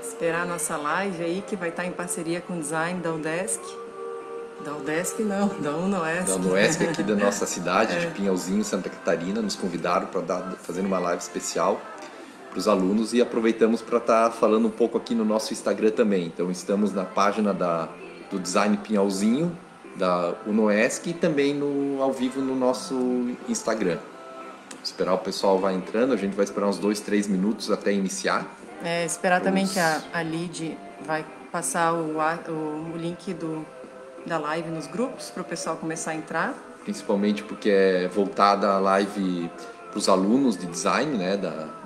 Esperar a nossa live aí, que vai estar em parceria com o design da Udesc. Da Udesc não, da UNOESC. Da UNOESC aqui da nossa cidade, de Pinhalzinho, Santa Catarina. Nos convidaram para fazer uma live especial para os alunos e aproveitamos para estar falando um pouco aqui no nosso Instagram também. Então estamos na página do Design Pinhalzinho, da UNOESC, e também ao vivo no nosso Instagram. Esperar o pessoal vai entrando, a gente vai esperar uns 2, 3 minutos até iniciar. Esperar também que a Lid vai passar o link da live nos grupos para o pessoal começar a entrar. Principalmente porque é voltada a live para os alunos de design, né,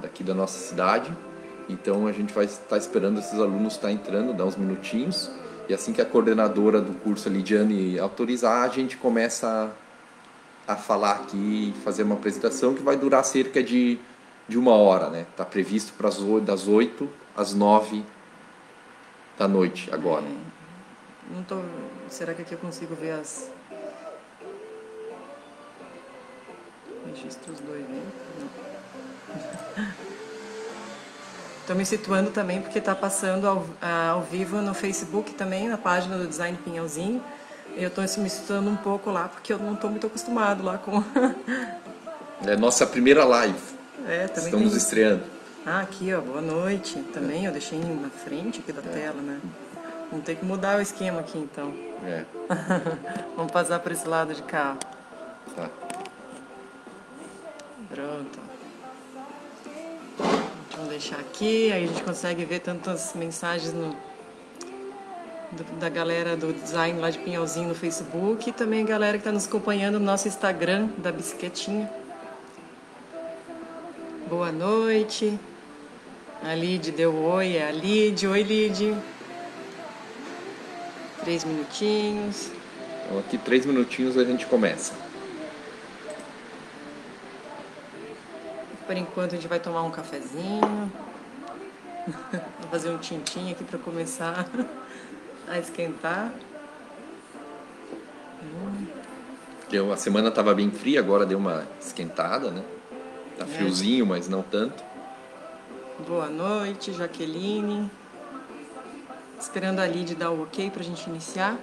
daqui da nossa cidade. Então a gente vai estar esperando esses alunos estar entrando, dar uns minutinhos. E assim que a coordenadora do curso, a Lidiane, autorizar, a gente começa a falar aqui e fazer uma apresentação que vai durar cerca de 1 hora, né? Está previsto para das 8 às 9 da noite agora. Será que aqui eu consigo ver as registros do evento? Não. Estou me situando também porque está passando ao vivo no Facebook também, na página do Design Pinhalzinho. Eu estou me situando um pouco lá porque eu não estou muito acostumado lá com... É nossa primeira live. Também estamos estreando. Aqui, ó, boa noite. Também eu deixei na frente aqui da tela, né? Vamos ter que mudar o esquema aqui, então. Vamos passar para esse lado de cá. Tá. Pronto. Vamos deixar aqui, aí a gente consegue ver tantas mensagens da galera do design lá de Pinhalzinho no Facebook e também a galera que está nos acompanhando no nosso Instagram da Bisquetinha. Boa noite. A Lid deu oi, é a Lid. Oi, Lid. 3 minutinhos. Então aqui 3 minutinhos a gente começa. Por enquanto a gente vai tomar um cafezinho. Vou fazer um tintim aqui para começar a esquentar. A semana estava bem fria, agora deu uma esquentada, né? Tá friozinho, mas não tanto. Boa noite, Jaqueline. Esperando a Lid dar o ok pra gente iniciar.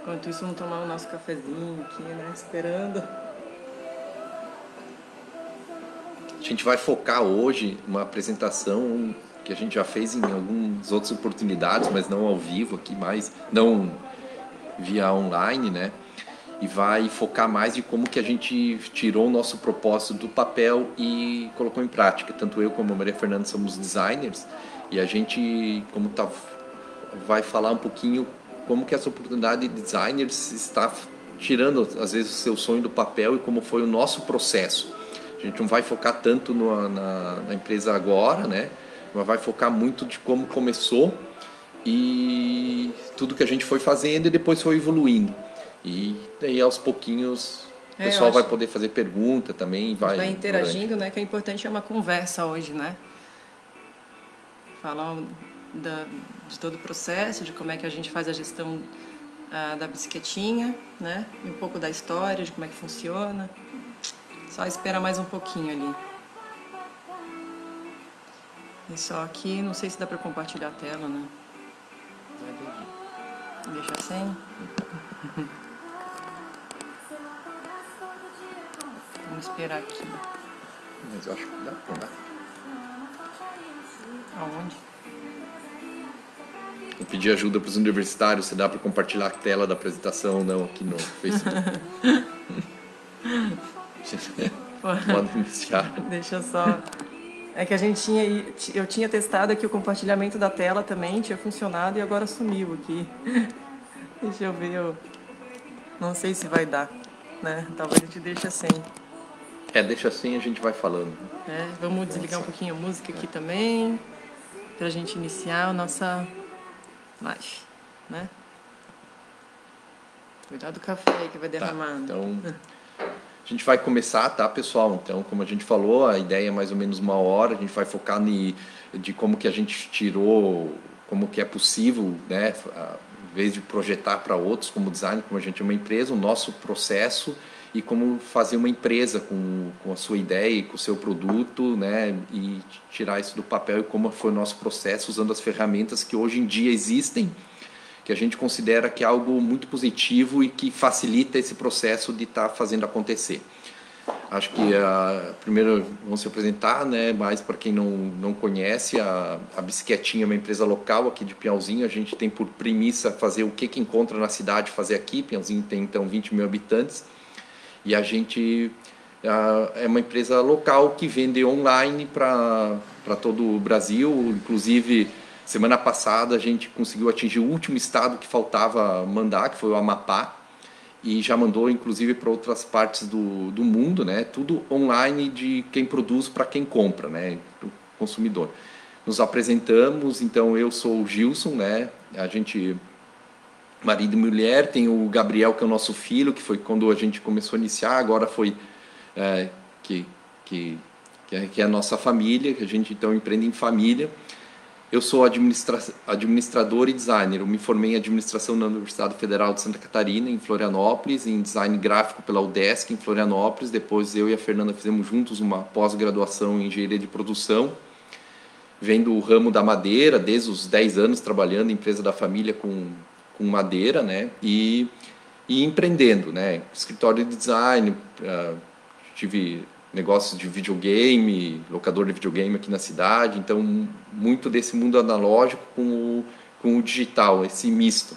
Enquanto isso, vamos tomar o nosso cafezinho aqui, né? Esperando. A gente vai focar hoje uma apresentação que a gente já fez em algumas outras oportunidades, mas não ao vivo aqui, não via online, né? E vai focar mais de como que a gente tirou o nosso propósito do papel e colocou em prática. Tanto eu como a Maria Fernanda somos designers e a gente, vai falar um pouquinho como que essa oportunidade de designers está tirando, às vezes, o seu sonho do papel e como foi o nosso processo. A gente não vai focar tanto na empresa agora, né? Mas vai focar muito de como começou e tudo que a gente foi fazendo e depois foi evoluindo. E daí aos pouquinhos o pessoal vai poder fazer pergunta também. Vai interagindo, né? Que é importante uma conversa hoje, né? Falar de todo o processo, de como é que a gente faz a gestão da bisquetinha, né? E um pouco da história, de como é que funciona. Só espera mais um pouquinho ali. E só aqui, não sei se dá para compartilhar a tela, né? Deixa assim. Vamos esperar aqui. Mas eu acho que dá pra dar. Aonde? Eu pedi ajuda para os universitários, se dá para compartilhar a tela da apresentação ou não aqui no Facebook. Pode iniciar. Deixa eu só... É que eu tinha testado aqui o compartilhamento da tela também, tinha funcionado e agora sumiu aqui. Deixa eu ver, não sei se vai dar, né? Talvez a gente deixe assim. Deixa assim, a gente vai falando. Vamos desligar um pouquinho a música aqui também, pra gente iniciar a nossa live, né? Cuidado do café aí que vai derramar. Então, a gente vai começar, tá, pessoal? Então, como a gente falou, a ideia é mais ou menos 1 hora. A gente vai focar de como que a gente tirou, como que é possível, né? Em vez de projetar para outros como design, como a gente é uma empresa, o nosso processo e como fazer uma empresa com a sua ideia e com o seu produto, né, e tirar isso do papel, e como foi o nosso processo usando as ferramentas que hoje em dia existem, que a gente considera que é algo muito positivo e que facilita esse processo de estar fazendo acontecer. Acho que primeiro vamos se apresentar, né? Mas para quem não conhece, a Bicicletinha é uma empresa local aqui de Pinhalzinho. A gente tem por premissa fazer o que encontra na cidade fazer aqui. Pinhalzinho tem então 20 mil habitantes e a gente é uma empresa local que vende online para todo o Brasil. Inclusive, semana passada a gente conseguiu atingir o último estado que faltava mandar, que foi o Amapá. E já mandou inclusive para outras partes do mundo, né? Tudo online de quem produz para quem compra, né? Para o consumidor. Nos apresentamos, então eu sou o Gilson, né? A gente, marido e mulher, tem o Gabriel, que é o nosso filho, que foi quando a gente começou a iniciar, agora foi que é a nossa família, que a gente então empreende em família. Eu sou administrador e designer. Eu me formei em administração na Universidade Federal de Santa Catarina, em Florianópolis, em design gráfico pela UDESC, em Florianópolis. Depois eu e a Fernanda fizemos juntos uma pós-graduação em engenharia de produção, vendo o ramo da madeira, desde os 10 anos trabalhando em empresa da família com madeira, né? E empreendendo, né? Escritório de design, tive negócios de videogame, locador de videogame aqui na cidade, então muito desse mundo analógico com o digital, esse misto.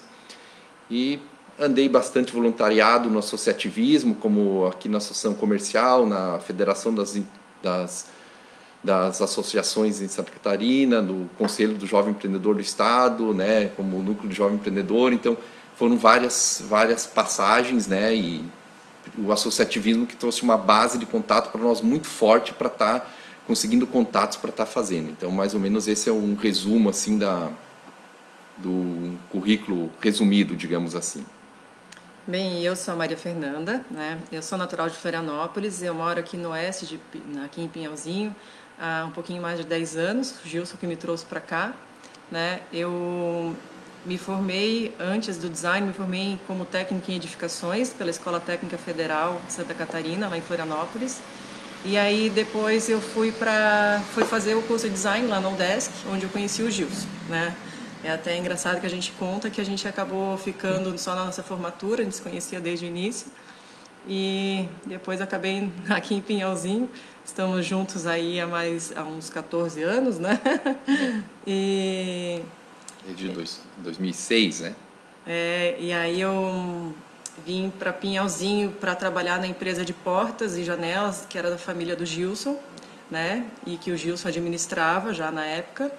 E andei bastante voluntariado no associativismo, como aqui na Associação Comercial, na Federação das Associações em Santa Catarina, do Conselho do Jovem Empreendedor do Estado, né, como Núcleo de Jovem Empreendedor. Então foram várias passagens, né, e o associativismo que trouxe uma base de contato para nós muito forte para estar conseguindo contatos para estar fazendo. Então, mais ou menos esse é um resumo assim do currículo resumido, digamos assim. Bem, eu sou a Maria Fernanda, né? Eu sou natural de Florianópolis, eu moro aqui no oeste, aqui em Pinhalzinho, há um pouquinho mais de 10 anos, o Gilson que me trouxe para cá, né? Eu me formei, antes do design, me formei como técnica em edificações pela Escola Técnica Federal de Santa Catarina, lá em Florianópolis. E aí depois eu fui fazer o curso de design lá na UDESC, onde eu conheci o Gilson, né? É até engraçado que a gente conta que a gente acabou ficando só na nossa formatura, a gente se conhecia desde o início. E depois acabei aqui em Pinhalzinho, estamos juntos aí há uns 14 anos, né? Desde 2006, né? E aí eu vim para Pinhalzinho para trabalhar na empresa de portas e janelas, que era da família do Gilson, né? E que o Gilson administrava já na época.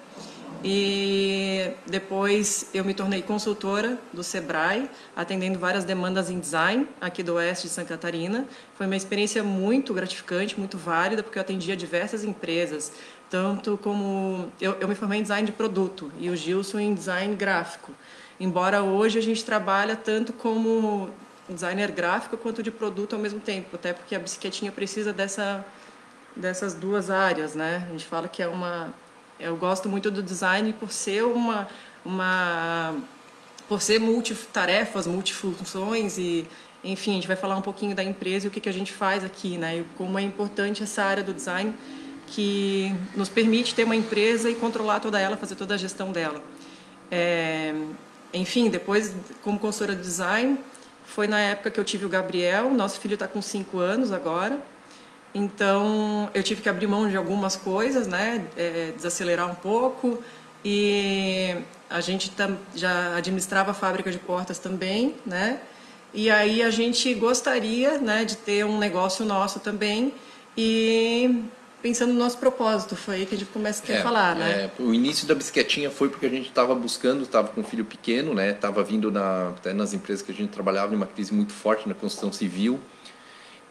E depois eu me tornei consultora do Sebrae, atendendo várias demandas em design aqui do oeste de Santa Catarina. Foi uma experiência muito gratificante, muito válida, porque eu atendia diversas empresas, tanto como eu me formei em design de produto e o Gilson em design gráfico. Embora hoje a gente trabalha tanto como designer gráfico quanto de produto ao mesmo tempo, até porque a bicicletinha precisa dessas duas áreas, né? A gente fala que eu gosto muito do design por ser por ser multitarefas, multifunções e, enfim, a gente vai falar um pouquinho da empresa e o que a gente faz aqui, né? E como é importante essa área do design que nos permite ter uma empresa e controlar toda ela, fazer toda a gestão dela. Enfim, depois, como consultora de design, foi na época que eu tive o Gabriel, nosso filho está com 5 anos agora. Então, eu tive que abrir mão de algumas coisas, né? Desacelerar um pouco. E a gente já administrava a fábrica de portas também, né? E aí a gente gostaria, né, de ter um negócio nosso também. E pensando no nosso propósito, foi aí que a gente começa a falar, né? O início da bicicletinha foi porque a gente estava estava com um filho pequeno, né? Estava vindo até nas empresas que a gente trabalhava, numa crise muito forte na construção civil.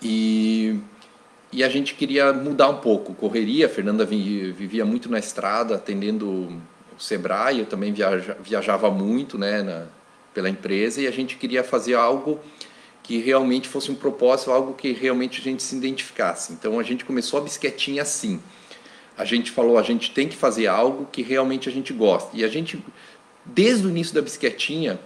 E a gente queria mudar um pouco, correria. A Fernanda vivia muito na estrada, atendendo o Sebrae, eu também viajava muito, né, pela empresa, e a gente queria fazer algo que realmente fosse um propósito, algo que realmente a gente se identificasse. Então a gente começou a bicicletinha assim. A gente falou, a gente tem que fazer algo que realmente a gente gosta. E a gente, desde o início da bicicletinha,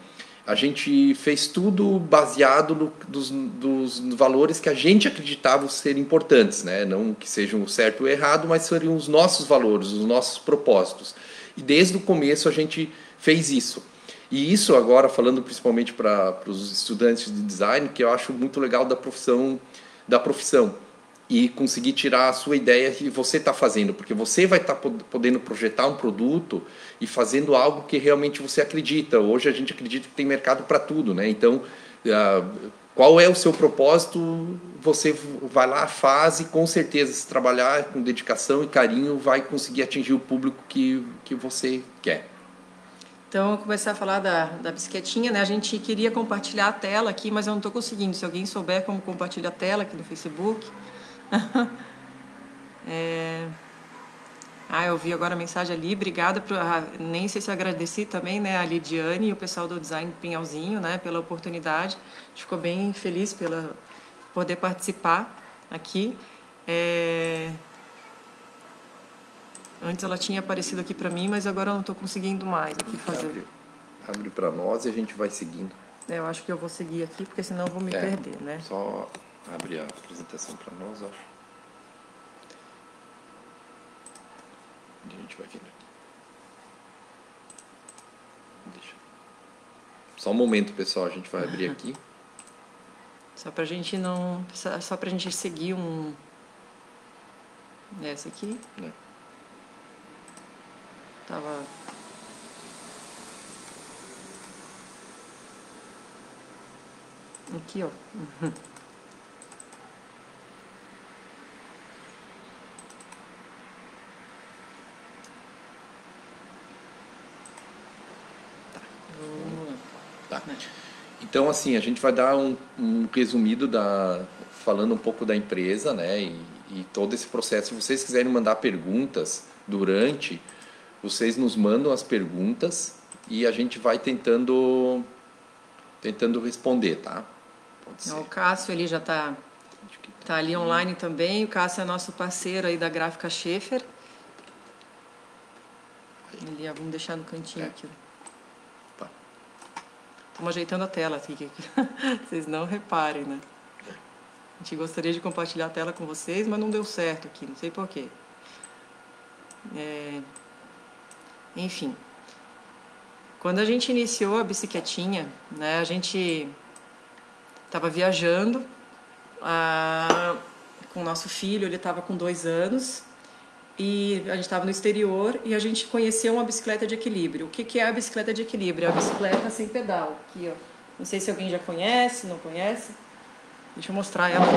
a gente fez tudo baseado dos valores que a gente acreditava ser importantes, né? Não que sejam o certo ou o errado, mas seriam os nossos valores, os nossos propósitos. E desde o começo a gente fez isso. E isso agora, falando principalmente para os estudantes de design, que eu acho muito legal da profissão. E conseguir tirar a sua ideia que você está fazendo, porque você vai estar podendo projetar um produto e fazendo algo que realmente você acredita. Hoje a gente acredita que tem mercado para tudo, né? Então, qual é o seu propósito? Você vai lá, faz, e com certeza, se trabalhar com dedicação e carinho, vai conseguir atingir o público que você quer. Então, eu começar a falar da bicicletinha, né? A gente queria compartilhar a tela aqui, mas eu não estou conseguindo. Se alguém souber como compartilhar a tela aqui no Facebook... eu vi agora a mensagem ali, obrigada, nem sei se eu agradeci também, né, a Lidiane e o pessoal do Design Pinhalzinho, né, pela oportunidade. A gente ficou bem feliz pela poder participar aqui. Antes ela tinha aparecido aqui para mim, mas agora eu não estou conseguindo mais aqui fazer. Abre para nós e a gente vai seguindo. Eu acho que eu vou seguir aqui, porque senão eu vou me perder, né? Só abre a apresentação para nós, ó. A gente vai vindo aqui. Deixa. Só um momento, pessoal, a gente vai abrir aqui. Só pra gente não... Só pra gente seguir essa aqui. Tava... Aqui, ó. Tá. Então, assim, a gente vai dar um resumido falando um pouco da empresa, né? E todo esse processo. Se vocês quiserem mandar perguntas durante, vocês nos mandam as perguntas e a gente vai tentando responder, tá? Pode ser. O Cássio, ele já tá ali online também. O Cássio é nosso parceiro aí da Gráfica Schaefer. Vamos deixar no cantinho aqui. Estamos ajeitando a tela aqui, vocês não reparem, né? A gente gostaria de compartilhar a tela com vocês, mas não deu certo aqui, não sei porquê. Enfim, quando a gente iniciou a bicicletinha, né, a gente estava viajando com o nosso filho, ele estava com 2 anos, e a gente estava no exterior e a gente conheceu uma bicicleta de equilíbrio. O que é a bicicleta de equilíbrio? É a bicicleta sem pedal. Aqui, ó. Não sei se alguém já conhece, não conhece. Deixa eu mostrar ela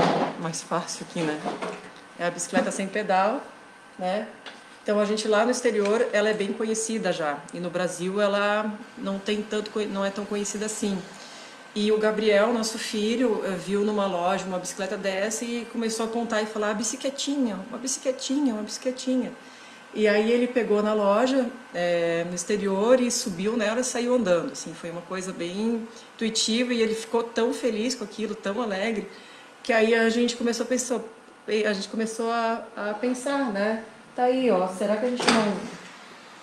mais fácil aqui, né? É a bicicleta sem pedal, né? Então a gente lá no exterior, ela é bem conhecida já. E no Brasil ela não é tão conhecida assim. E o Gabriel, nosso filho, viu numa loja uma bicicleta dessa e começou a apontar e falar: bicicletinha, uma bicicletinha, uma bicicletinha. E aí ele pegou na loja, no exterior, e subiu nela e saiu andando. Assim, foi uma coisa bem intuitiva e ele ficou tão feliz com aquilo, tão alegre, que aí a gente começou a pensar, né? Tá aí, ó, será que a gente não...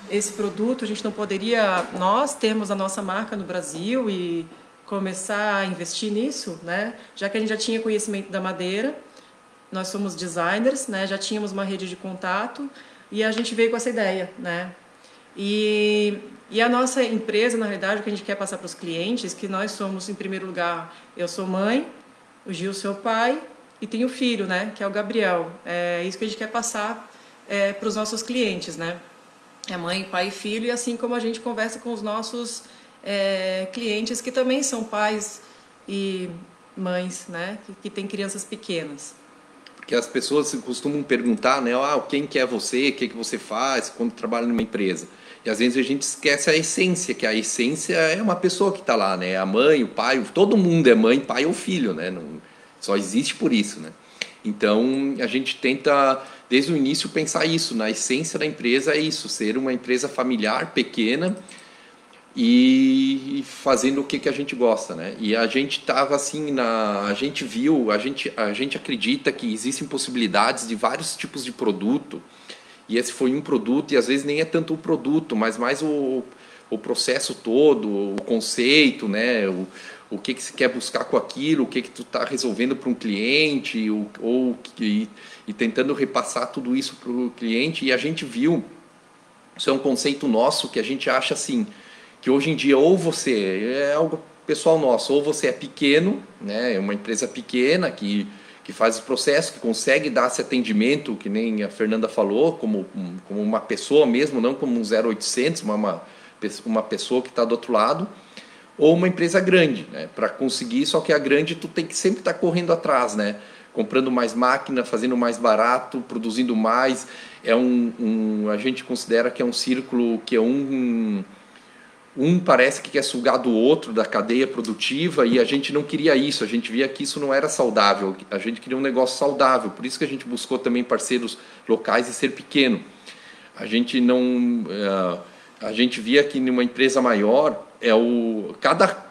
Esse produto, a gente não poderia... Nós temos a nossa marca no Brasil e começar a investir nisso, né? Já que a gente já tinha conhecimento da madeira, nós somos designers, né? Já tínhamos uma rede de contato e a gente veio com essa ideia, né? E a nossa empresa, na realidade, o que a gente quer passar para os clientes, que nós somos, em primeiro lugar, eu sou mãe, o Gil seu pai e tem o filho, né? Que é o Gabriel. É isso que a gente quer passar para os nossos clientes, né? É mãe, pai e filho, e assim como a gente conversa com os nossos clientes que também são pais e mães, né, que têm crianças pequenas. Porque as pessoas costumam perguntar, né, quem que é você, o que você faz quando trabalha numa empresa. E às vezes a gente esquece a essência, que a essência é uma pessoa que está lá, né, a mãe, o pai, todo mundo é mãe, pai ou filho, né, não, só existe por isso, né. Então a gente tenta desde o início pensar isso, na essência da empresa é isso, ser uma empresa familiar, pequena, e fazendo o que a gente gosta, né? E a gente estava assim, a gente acredita que existem possibilidades de vários tipos de produto, e esse foi um produto, e às vezes nem é tanto o produto, mas mais o o processo todo, o conceito, né? O que você quer buscar com aquilo, o que tu está resolvendo para um cliente, e tentando repassar tudo isso para o cliente. E a gente viu, isso é um conceito nosso que a gente acha assim, que hoje em dia ou você, é algo pessoal nosso, ou você é pequeno, né? É uma empresa pequena que faz o processo, que consegue dar esse atendimento, que nem a Fernanda falou, como uma pessoa mesmo, não como um 0800, uma pessoa que está do outro lado, ou uma empresa grande, né? Para conseguir, só que a grande tu tem que sempre estar correndo atrás, né? Comprando mais máquina, fazendo mais barato, produzindo mais. A gente considera que é um círculo que é um parece que quer sugar do outro, da cadeia produtiva, e a gente não queria isso, a gente via que isso não era saudável, a gente queria um negócio saudável, por isso que a gente buscou também parceiros locais e ser pequeno. A gente não... a gente via que numa empresa maior,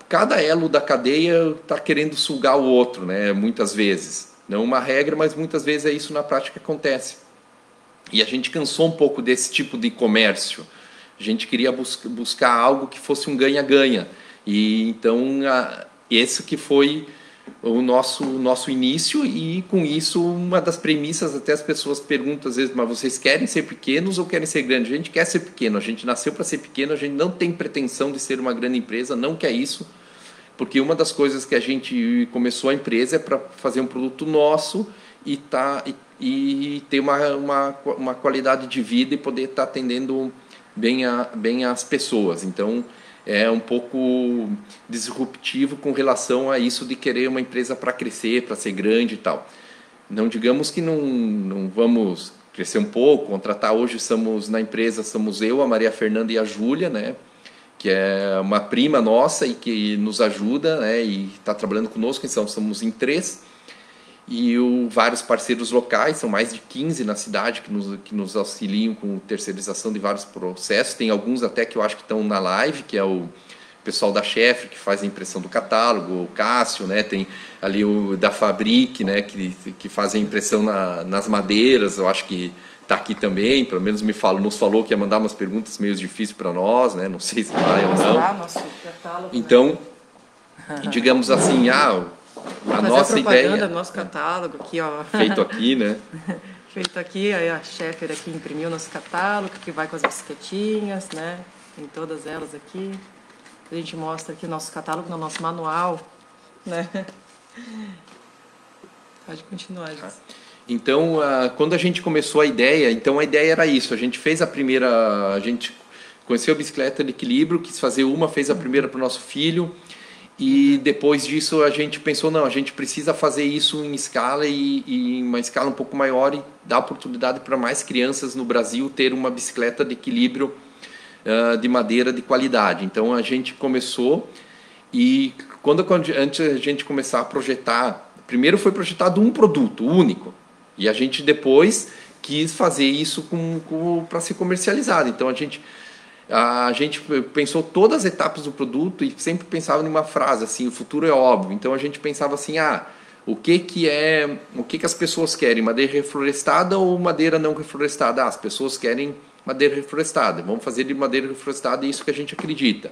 cada elo da cadeia está querendo sugar o outro, né? Muitas vezes. Não uma regra, mas muitas vezes é isso na prática que acontece. E a gente cansou um pouco desse tipo de comércio. A gente queria buscar algo que fosse um ganha-ganha. E então, esse que foi o nosso início, e com isso, uma das premissas, até as pessoas perguntam às vezes, mas vocês querem ser pequenos ou querem ser grandes? A gente quer ser pequeno, a gente nasceu para ser pequeno, a gente não tem pretensão de ser uma grande empresa, não quer isso, porque uma das coisas que a gente começou a empresa é para fazer um produto nosso e ter uma qualidade de vida e poder estar atendendo bem as pessoas. Então, é um pouco disruptivo com relação a isso de querer uma empresa para crescer, para ser grande e tal. Não digamos que não vamos crescer um pouco, contratar. Hoje na empresa somos eu, a Maria Fernanda e a Júlia, né? Que é uma prima nossa e que nos ajuda, né? E está trabalhando conosco, então somos em 3. E vários parceiros locais, são mais de 15 na cidade que nos auxiliam com terceirização de vários processos. Tem alguns até que eu acho que estão na live, que é o pessoal da Chefe, que faz a impressão do catálogo, o Cássio, né? Tem ali o da Fabric, né? que faz a impressão nas madeiras, eu acho que está aqui também, pelo menos nos falou que ia mandar umas perguntas meio difíceis para nós, né? Não sei se vai ou não. Nosso catálogo, então, digamos assim, a nossa ideia... do nosso catálogo aqui, ó. Feito aqui, né? Feito aqui, aí a Schaeffer aqui imprimiu nosso catálogo, que vai com as bicicletinhas, né? Tem todas elas aqui. A gente mostra aqui o nosso catálogo no nosso manual, né? Pode continuar, gente. Então, quando a gente começou a ideia era isso. A gente fez a gente conheceu a bicicleta de equilíbrio, quis fazer fez a primeira para o nosso filho. E depois disso a gente pensou, não, a gente precisa fazer isso em escala e em uma escala um pouco maior e dar oportunidade para mais crianças no Brasil ter uma bicicleta de equilíbrio de madeira de qualidade. Então a gente começou, e antes a gente começar a projetar, primeiro foi projetado um produto único, e a gente depois quis fazer isso para ser comercializado. Então a gente pensou todas as etapas do produto e sempre pensava numa frase assim: o futuro é óbvio. Então a gente pensava assim: o que as pessoas querem, madeira reflorestada ou madeira não reflorestada? As pessoas querem madeira reflorestada, vamos fazer de madeira reflorestada, é isso que a gente acredita.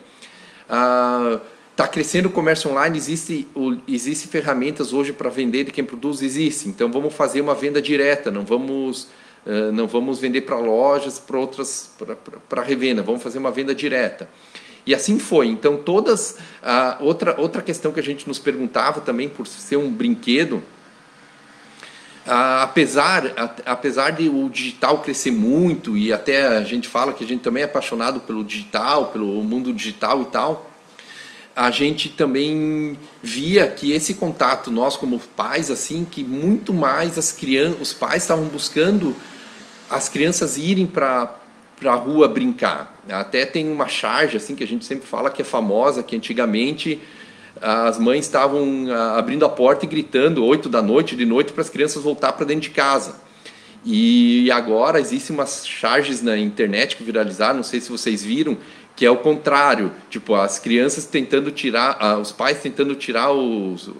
Está crescendo o comércio online, existe ferramentas hoje para vender de quem produz, existe. Então vamos fazer uma venda direta, não vamos vender para lojas, para outras, para revenda, vamos fazer uma venda direta. E assim foi. Então, outra questão que a gente nos perguntava também, por ser um brinquedo, apesar de o digital crescer muito, e até a gente fala que a gente também é apaixonado pelo digital, pelo mundo digital e tal, a gente também via que esse contato, nós como pais, assim, que muito mais os pais estavam buscando as crianças irem para a rua brincar. Até tem uma charge assim, que a gente sempre fala que é famosa, que antigamente as mães estavam abrindo a porta e gritando 8 da noite, de noite, para as crianças voltar para dentro de casa. E agora existem umas charges na internet que viralizaram, não sei se vocês viram, que é o contrário, tipo, as crianças tentando tirar, os pais tentando tirar os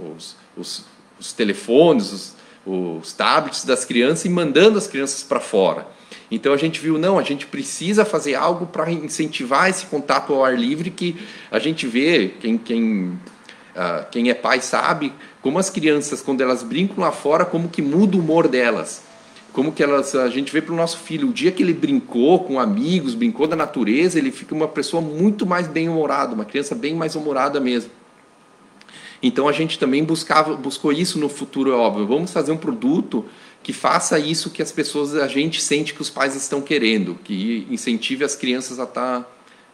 telefones, os tablets das crianças e mandando as crianças para fora. Então a gente viu, não, a gente precisa fazer algo para incentivar esse contato ao ar livre, que a gente vê, quem é pai sabe, como as crianças, quando elas brincam lá fora, como que muda o humor delas. Como que a gente vê para o nosso filho, o dia que ele brincou com amigos, brincou da natureza, ele fica uma pessoa muito mais bem-humorada, uma criança bem mais humorada mesmo. Então a gente também buscou isso no futuro, é óbvio. Vamos fazer um produto que faça isso que as pessoas, a gente sente que os pais estão querendo, que incentive as crianças a estar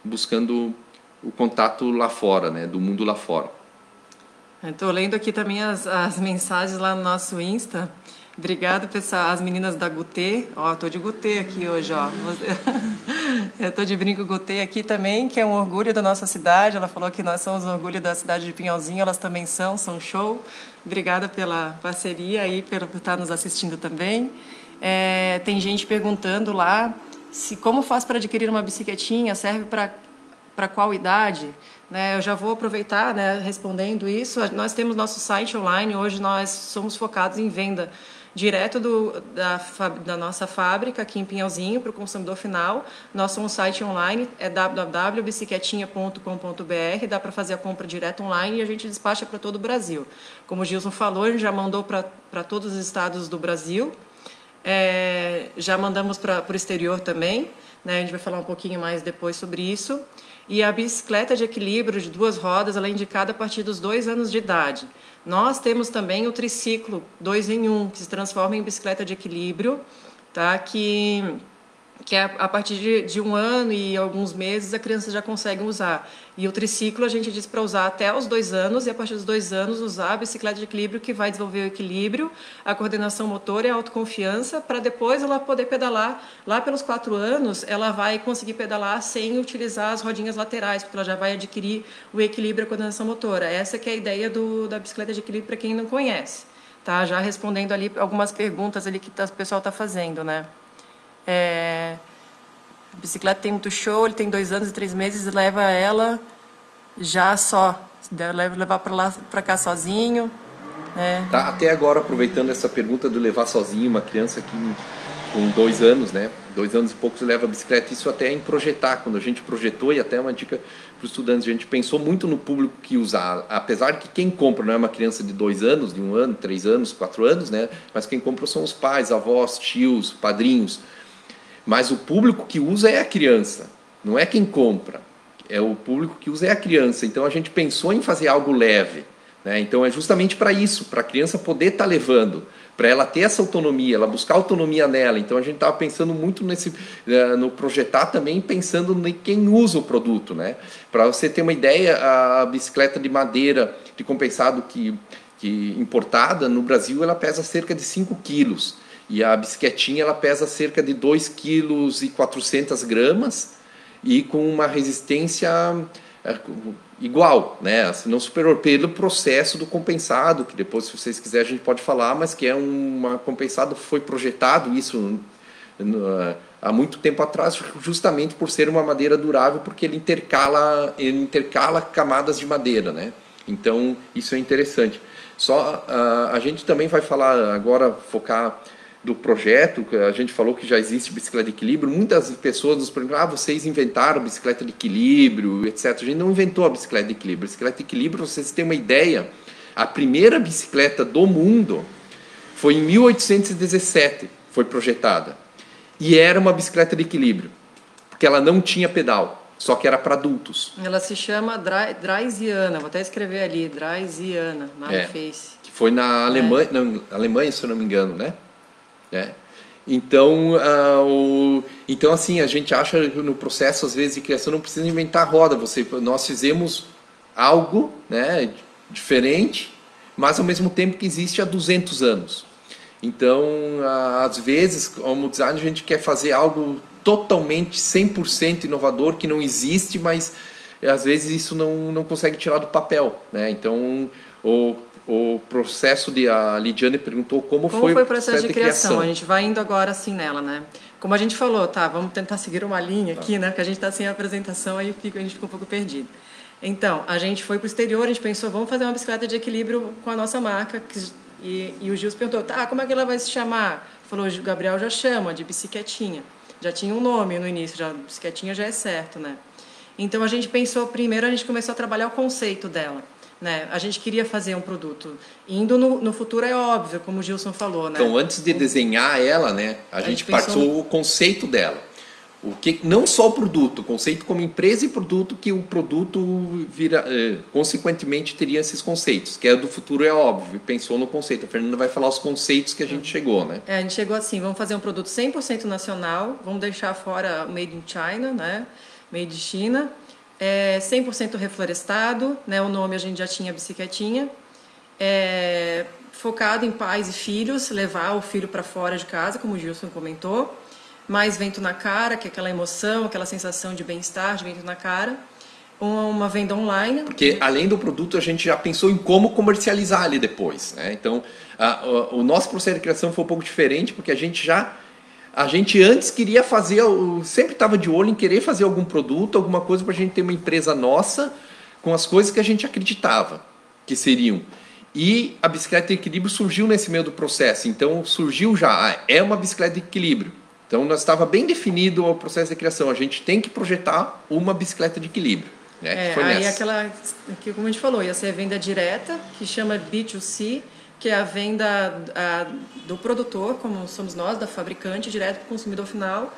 buscando o contato lá fora, né, do mundo lá fora. Estou lendo aqui também as mensagens lá no nosso Insta. Obrigado, pessoal. As meninas da Gutê. Ó, tô de Gutê aqui hoje, ó. Eu tô de brinco Gutê aqui também, que é um orgulho da nossa cidade. Ela falou que nós somos orgulho da cidade de Pinhalzinho. Elas também são show. Obrigada pela parceria aí, por estar nos assistindo também. Tem gente perguntando lá como faz para adquirir uma bicicletinha, serve para qual idade? Né, eu já vou aproveitar, né, respondendo isso. Nós temos nosso site online. Hoje nós somos focados em venda direto da nossa fábrica aqui em Pinhalzinho para o consumidor final. Nosso site online é www.bicicletinha.com.br. Dá para fazer a compra direto online e a gente despacha para todo o Brasil. Como o Gilson falou, a gente já mandou para todos os estados do Brasil. Já mandamos para o exterior também. Né, a gente vai falar um pouquinho mais depois sobre isso. E a bicicleta de equilíbrio de 2 rodas, ela é indicada a partir dos 2 anos de idade. Nós temos também o triciclo 2 em 1, que se transforma em bicicleta de equilíbrio, tá? que é a partir de 1 ano e alguns meses a criança já consegue usar. E o triciclo a gente diz para usar até os 2 anos, e a partir dos 2 anos usar a bicicleta de equilíbrio, que vai desenvolver o equilíbrio, a coordenação motora e a autoconfiança, para depois ela poder pedalar. Lá pelos 4 anos, ela vai conseguir pedalar sem utilizar as rodinhas laterais, porque ela já vai adquirir o equilíbrio e a coordenação motora. Essa que é a ideia da bicicleta de equilíbrio para quem não conhece. Tá? Já respondendo ali algumas perguntas ali que o pessoal está fazendo, né? A bicicleta tem muito show, ele tem 2 anos e 3 meses e leva ela já só. Deve levar para cá sozinho. Tá, até agora, aproveitando essa pergunta do levar sozinho, uma criança com 2 anos, né? 2 anos e poucos leva a bicicleta, isso até é em projetar. Quando a gente projetou, e até uma dica para os estudantes, a gente pensou muito no público que usar. Apesar que quem compra não é uma criança de 2 anos, de 1 ano, 3 anos, 4 anos, né? Mas quem compra são os pais, avós, tios, padrinhos. Mas o público que usa é a criança, não é quem compra. O público que usa é a criança. Então a gente pensou em fazer algo leve, né? Então é justamente para isso, para a criança poder estar levando, para ela ter essa autonomia, ela buscar autonomia nela. Então a gente estava pensando muito no projetar também, pensando em quem usa o produto, né? Para você ter uma ideia, a bicicleta de madeira de compensado que importada no Brasil, ela pesa cerca de 5 quilos. E a bicicletinha ela pesa cerca de 2,4 kg e com uma resistência igual, né? Se não superior, pelo processo do compensado, que depois, se vocês quiserem, a gente pode falar, mas que é uma compensado, foi projetado isso há muito tempo atrás, justamente por ser uma madeira durável, porque ele intercala camadas de madeira, né? Então, isso é interessante. A gente também vai falar agora, focar do projeto, que a gente falou que já existe bicicleta de equilíbrio. Muitas pessoas nos perguntam, vocês inventaram bicicleta de equilíbrio, etc. A gente não inventou a bicicleta de equilíbrio. A bicicleta de equilíbrio, vocês têm uma ideia, a primeira bicicleta do mundo foi em 1817, foi projetada. E era uma bicicleta de equilíbrio, porque ela não tinha pedal, só que era para adultos. Ela se chama Draisiana, vou até escrever ali, Draisiana, na Face. Que foi na Alemanha, se eu não me engano, né? Então, assim, a gente acha que no processo, às vezes, de criação, não precisa inventar roda. Nós fizemos algo, né, diferente, mas ao mesmo tempo que existe há 200 anos. Então, às vezes, como design, a gente quer fazer algo totalmente 100% inovador, que não existe, mas às vezes isso não consegue tirar do papel, né? Então, o processo a Lidiane perguntou como foi o processo de criação. A gente vai indo agora assim nela, né? Como a gente falou, vamos tentar seguir uma linha aqui, né? Porque a gente está sem apresentação, aí a gente fica um pouco perdido. Então, a gente foi para o exterior, a gente pensou, vamos fazer uma bicicleta de equilíbrio com a nossa marca. E o Gilson perguntou, como é que ela vai se chamar? Falou, o Gabriel já chama, de bicicletinha. já tinha um nome no início, já bicicletinha já é certo, né? Então a gente pensou, primeiro a gente começou a trabalhar o conceito dela, né? A gente queria fazer um produto indo no futuro, é óbvio, como o Gilson falou, né? Então, antes de desenhar ela, né, a gente passou o conceito dela. O que, não só o produto, o conceito como empresa e produto, que o produto vira, consequentemente teria esses conceitos, que é do futuro, é óbvio, pensou no conceito. A Fernanda vai falar os conceitos que a gente chegou, né? A gente chegou assim, vamos fazer um produto 100% nacional, vamos deixar fora Made in China, né? Made in China, 100% reflorestado, né? O nome a gente já tinha, bicicletinha, focado em pais e filhos, levar o filho para fora de casa, como o Gilson comentou, mais vento na cara, que é aquela emoção, aquela sensação de bem-estar, de vento na cara, uma venda online. Porque além do produto, a gente já pensou em como comercializar ali depois, né? Então, o nosso processo de criação foi um pouco diferente, porque a gente antes queria fazer, sempre estava de olho em querer fazer algum produto, alguma coisa para a gente ter uma empresa nossa com as coisas que a gente acreditava que seriam. E a bicicleta de equilíbrio surgiu nesse meio do processo. Então surgiu já, é uma bicicleta de equilíbrio. Então nós estava bem definido o processo de criação. A gente tem que projetar uma bicicleta de equilíbrio. Né? Que foi aí nessa. aquela, que como a gente falou, ia ser a venda direta, que chama B2C, que é a venda do produtor, como somos nós, da fabricante, direto para o consumidor final,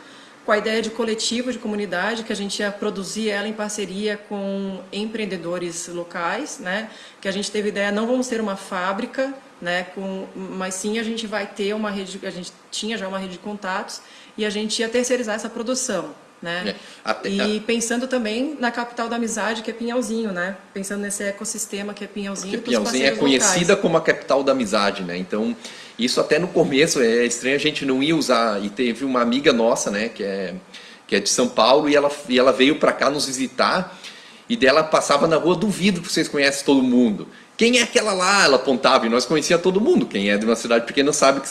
com a ideia de coletivo, de comunidade, que a gente ia produzir ela em parceria com empreendedores locais, né? Que a gente teve ideia, não vamos ser uma fábrica, né? Mas sim a gente vai ter uma rede, a gente tinha já uma rede de contatos e a gente ia terceirizar essa produção. Né? E pensando também na capital da amizade, que é Pinhalzinho, né? Pensando nesse ecossistema que é Pinhalzinho. Porque Pinhalzinho é conhecida como a capital da amizade, né? Então, isso até no começo é estranho, a gente não ia usar. E teve uma amiga nossa, né? Que é de São Paulo, e ela veio para cá nos visitar, e dela passava na rua, duvido que vocês conhecem todo mundo. Quem é aquela lá? Ela apontava, e nós conhecia todo mundo. Quem é de uma cidade pequena sabe,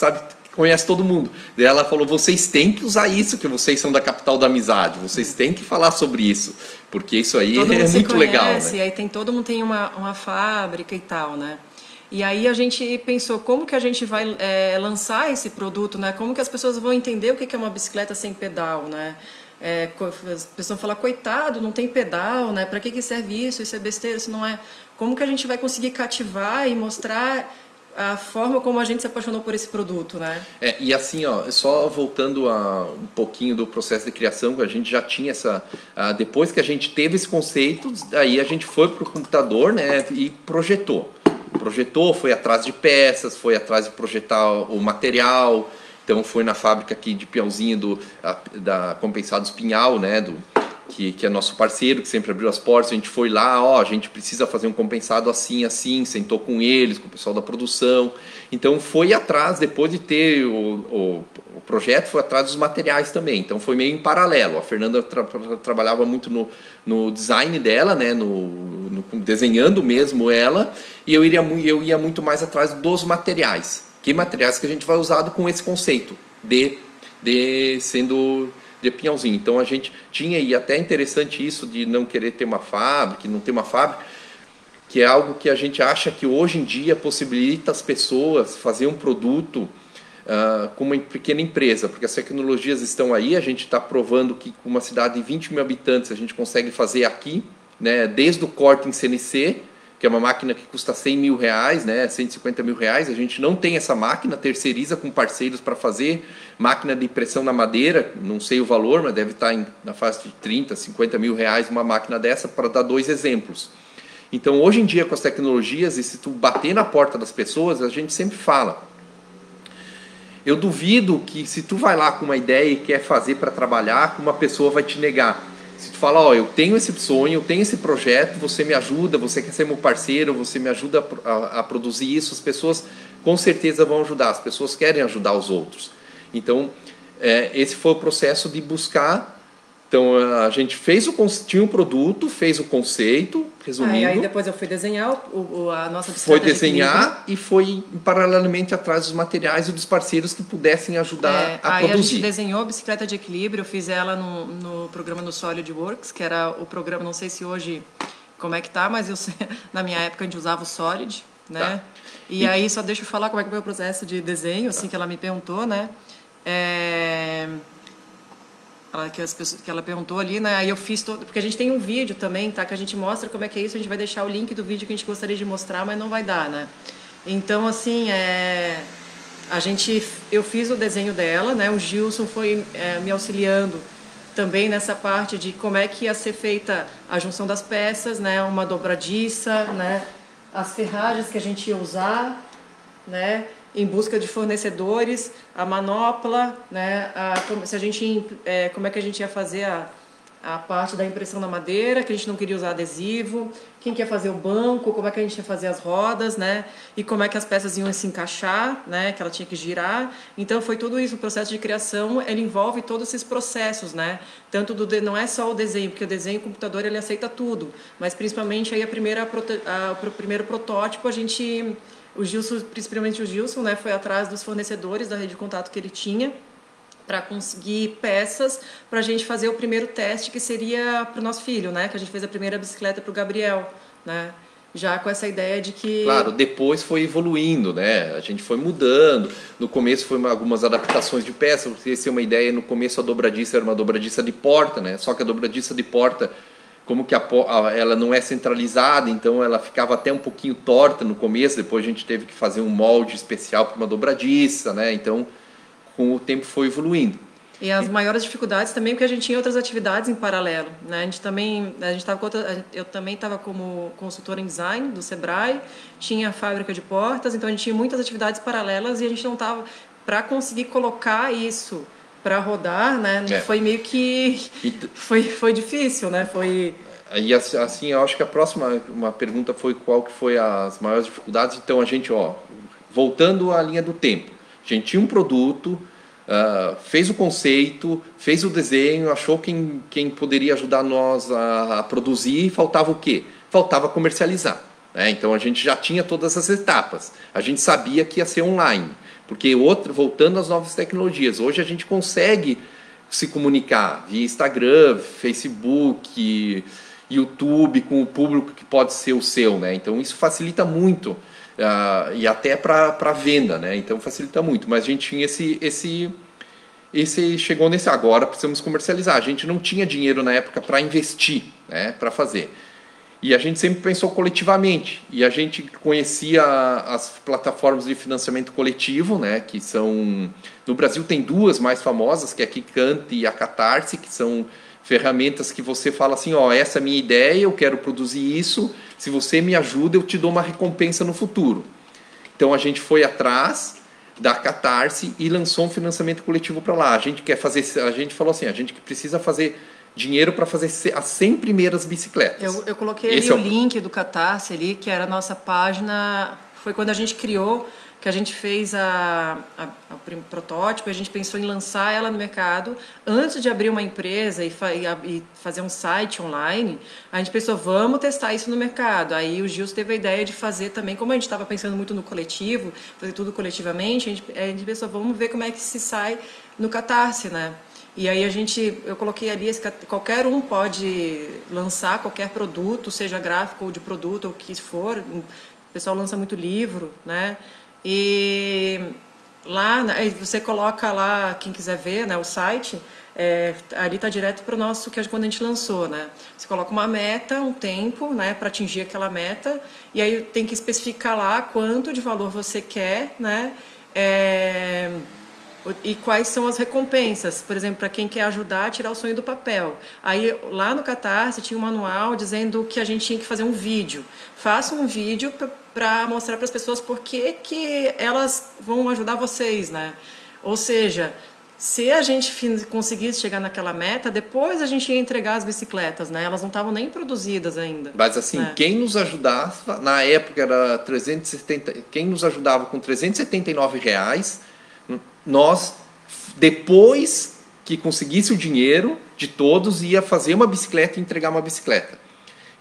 conhece todo mundo. Daí ela falou, vocês têm que usar isso, que vocês são da capital da amizade, vocês têm que falar sobre isso, porque isso aí é muito legal, né? E aí todo mundo tem uma fábrica e tal, né? E aí a gente pensou, como que a gente vai lançar esse produto, né? Como que as pessoas vão entender o que é uma bicicleta sem pedal, né? As pessoas vão falar, coitado, não tem pedal, né? Para que serve isso? Isso é besteira, isso não é... Como que a gente vai conseguir cativar e mostrar a forma como a gente se apaixonou por esse produto, né? E assim, ó, só voltando um pouquinho do processo de criação, que a gente já tinha depois que a gente teve esse conceito, aí a gente foi para o computador, né, e projetou. Foi atrás de peças, foi atrás de projetar o material. Então foi na fábrica aqui de Piauzinho da Compensados Pinhal, né, que é nosso parceiro, que sempre abriu as portas. A gente foi lá, a gente precisa fazer um compensado assim, sentou com eles, com o pessoal da produção. Então foi atrás, depois de ter o projeto, foi atrás dos materiais também. Então foi meio em paralelo. A Fernanda trabalhava muito no design dela, né, desenhando mesmo ela, e eu ia muito mais atrás dos materiais. Que materiais que a gente vai usar com esse conceito sendo de Pinhalzinho. Então a gente tinha, e até interessante isso de não querer ter uma fábrica, não ter uma fábrica, que é algo que a gente acha que hoje em dia possibilita as pessoas fazer um produto com uma pequena empresa, porque as tecnologias estão aí, a gente está provando que com uma cidade de 20 mil habitantes a gente consegue fazer aqui, né, desde o corte em CNC, que é uma máquina que custa 100 mil reais, né, 150 mil reais, a gente não tem essa máquina, terceiriza com parceiros para fazer, máquina de impressão na madeira, não sei o valor, mas deve estar na fase de 30, 50 mil reais uma máquina dessa, para dar 2 exemplos. Então, hoje em dia, com as tecnologias, e se tu bater na porta das pessoas, a gente sempre fala. Eu duvido que se tu vai lá com uma ideia e quer fazer para trabalhar, uma pessoa vai te negar. Se tu fala, eu tenho esse sonho, eu tenho esse projeto, você me ajuda, você quer ser meu parceiro, você me ajuda a produzir isso, as pessoas com certeza vão ajudar, as pessoas querem ajudar os outros. Então, esse foi o processo de buscar. Então, a gente tinha um produto, fez o conceito, resumindo. Aí depois eu fui desenhar a nossa bicicleta. Foi desenhar e foi paralelamente atrás dos materiais e dos parceiros que pudessem ajudar a produzir. Aí a gente desenhou a bicicleta de equilíbrio, eu fiz ela no programa no SolidWorks, que era o programa, não sei se hoje como é que tá, mas na minha época a gente usava o Solid, né? Tá. E aí só deixa eu falar como é que foi o processo de desenho, assim, que ela me perguntou, né? que ela perguntou ali, né? Aí eu fiz todo, porque a gente tem um vídeo também, tá? Que a gente mostra como é que é isso. A gente vai deixar o link do vídeo que a gente gostaria de mostrar, mas não vai dar, né? Então, assim, eu fiz o desenho dela, né? O Gilson foi me auxiliando também nessa parte de como é que ia ser feita a junção das peças, né? Uma dobradiça, né? As ferragens que a gente ia usar, né? Em busca de fornecedores, a manopla, né? Como é que a gente ia fazer a parte da impressão na madeira, que a gente não queria usar adesivo, quem que ia fazer o banco, como é que a gente ia fazer as rodas, né? E como é que as peças iam se encaixar, né? Que ela tinha que girar. Então foi tudo isso, o processo de criação, ele envolve todos esses processos, né? Tanto não é só o desenho, porque o desenho, o computador, ele aceita tudo, mas principalmente aí o primeiro protótipo, o Gilson, principalmente o Gilson, né? Foi atrás dos fornecedores da rede de contato que ele tinha, para conseguir peças para a gente fazer o primeiro teste, que seria para o nosso filho, né? Que a gente fez a primeira bicicleta para o Gabriel, né? Já com essa ideia de que... Claro, depois foi evoluindo, né? A gente foi mudando. No começo foi algumas adaptações de peça. Para você ter uma ideia, no começo a dobradiça era uma dobradiça de porta, né? Só que a dobradiça de porta, como que ela não é centralizada, então ela ficava até um pouquinho torta no começo. Depois a gente teve que fazer um molde especial para uma dobradiça, né? Então, com o tempo foi evoluindo. E as maiores dificuldades também, porque a gente tinha outras atividades em paralelo, né? Eu também estava como consultora em design do Sebrae, tinha a fábrica de portas, então a gente tinha muitas atividades paralelas e a gente não estava para conseguir colocar isso para rodar, né? Foi meio que foi difícil, né? E assim, eu acho que a próxima uma pergunta foi qual que foi as maiores dificuldades. Então a gente, voltando à linha do tempo, a gente tinha um produto, fez o conceito, fez o desenho, achou quem poderia ajudar nós a produzir, e faltava o quê? Faltava comercializar, né? Então a gente já tinha todas as etapas. A gente sabia que ia ser online, porque voltando às novas tecnologias, hoje a gente consegue se comunicar via Instagram, Facebook, YouTube, com o público que pode ser o seu, né? Então isso facilita muito. E até para venda, né? Então facilita muito. Mas a gente tinha chegou nesse agora, precisamos comercializar. A gente não tinha dinheiro na época para investir, né? Para fazer. E a gente sempre pensou coletivamente. E a gente conhecia as plataformas de financiamento coletivo, né? Que são... No Brasil tem duas mais famosas, que é a Kikante e a Catarse, que são ferramentas que você fala assim, essa é a minha ideia, eu quero produzir isso, se você me ajuda, eu te dou uma recompensa no futuro. Então a gente foi atrás da Catarse e lançou um financiamento coletivo para lá. A gente falou assim, a gente precisa fazer dinheiro para fazer as 100 primeiras bicicletas. Eu coloquei ali o link do Catarse ali, que era a nossa página, foi quando a gente criou, que a gente fez o protótipo, a gente pensou em lançar ela no mercado. Antes de abrir uma empresa e fazer um site online, a gente pensou, vamos testar isso no mercado. Aí o Gilson teve a ideia de fazer também, como a gente estava pensando muito no coletivo, fazer tudo coletivamente, a gente pensou, vamos ver como é que se sai no Catarse, né? E aí eu coloquei ali, qualquer um pode lançar qualquer produto, seja gráfico ou de produto, ou o que for. O pessoal lança muito livro, né? E lá, você coloca lá, quem quiser ver, né, o site, ali está direto para o nosso, que é quando a gente lançou, né? Você coloca uma meta, um tempo, né, para atingir aquela meta, e aí tem que especificar lá quanto de valor você quer, né? E quais são as recompensas, por exemplo, para quem quer ajudar a tirar o sonho do papel. Aí lá no Catarse tinha um manual dizendo que a gente tinha que fazer um vídeo. Faça um vídeo para mostrar para as pessoas por que elas vão ajudar vocês, né? Ou seja, se a gente conseguisse chegar naquela meta, depois a gente ia entregar as bicicletas, né? Elas não estavam nem produzidas ainda. Mas assim, né? Quem nos ajudava, na época era 370, quem nos ajudava com R$379, nós, depois que conseguisse o dinheiro de todos, ia fazer uma bicicleta e entregar uma bicicleta.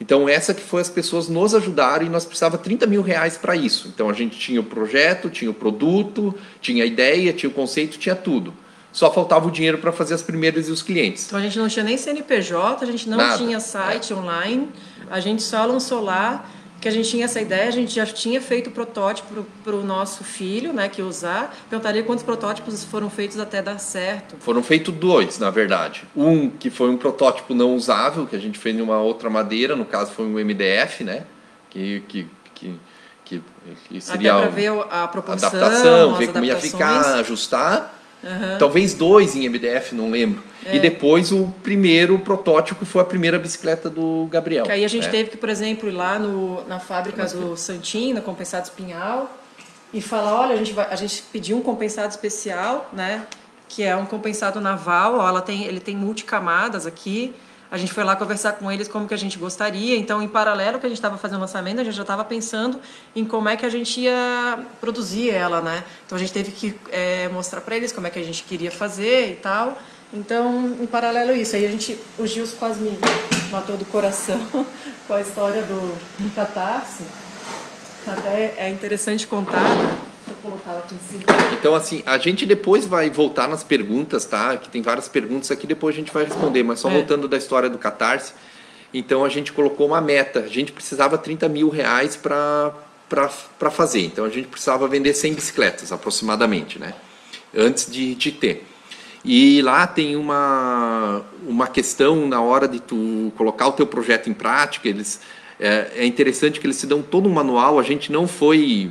Então essa que foi, as pessoas nos ajudaram e nós precisávamos R$30 mil para isso. Então a gente tinha o projeto, tinha o produto, tinha a ideia, tinha o conceito, tinha tudo. Só faltava o dinheiro para fazer as primeiras e os clientes. Então a gente não tinha nem CNPJ, a gente não tinha site online, a gente só lançou lá. que a gente tinha essa ideia, a gente já tinha feito o protótipo para o nosso filho, né, que ia usar. Perguntaria quantos protótipos foram feitos até dar certo. Foram feitos 2, na verdade. Um que foi um protótipo não usável, que a gente fez em uma outra madeira, no caso foi um MDF, né? Que seria até para ver a proporção, adaptação, ver as como ia adaptações. ficar, ajustar. Talvez 2 em MDF, não lembro. E depois o primeiro protótipo foi a primeira bicicleta do Gabriel. Que aí a gente teve que, por exemplo, ir lá na fábrica do Santinho, na Compensado Espinhal, e falar, olha, a gente pediu um compensado especial, né? Que é um compensado naval, ó, ele tem multicamadas aqui. A gente foi lá conversar com eles como que a gente gostaria. Então, em paralelo que a gente estava fazendo o lançamento, a gente já estava pensando em como é que a gente ia produzir ela, né? Então, a gente teve que mostrar para eles como é que a gente queria fazer e tal. Então, em paralelo a isso, aí o Gilson quase me matou do coração com a história do Catarse. Até é interessante contar, né? Vou colocar aqui em cima. Então, assim, a gente depois vai voltar nas perguntas, tá? Que tem várias perguntas aqui, depois a gente vai responder. Mas só voltando da história do Catarse, então a gente colocou uma meta. A gente precisava 30 mil reais para fazer. Então, a gente precisava vender 100 bicicletas, aproximadamente, né? Antes de ter. E lá tem uma questão na hora de tu colocar o teu projeto em prática. É interessante que eles te dão todo um manual. A gente não foi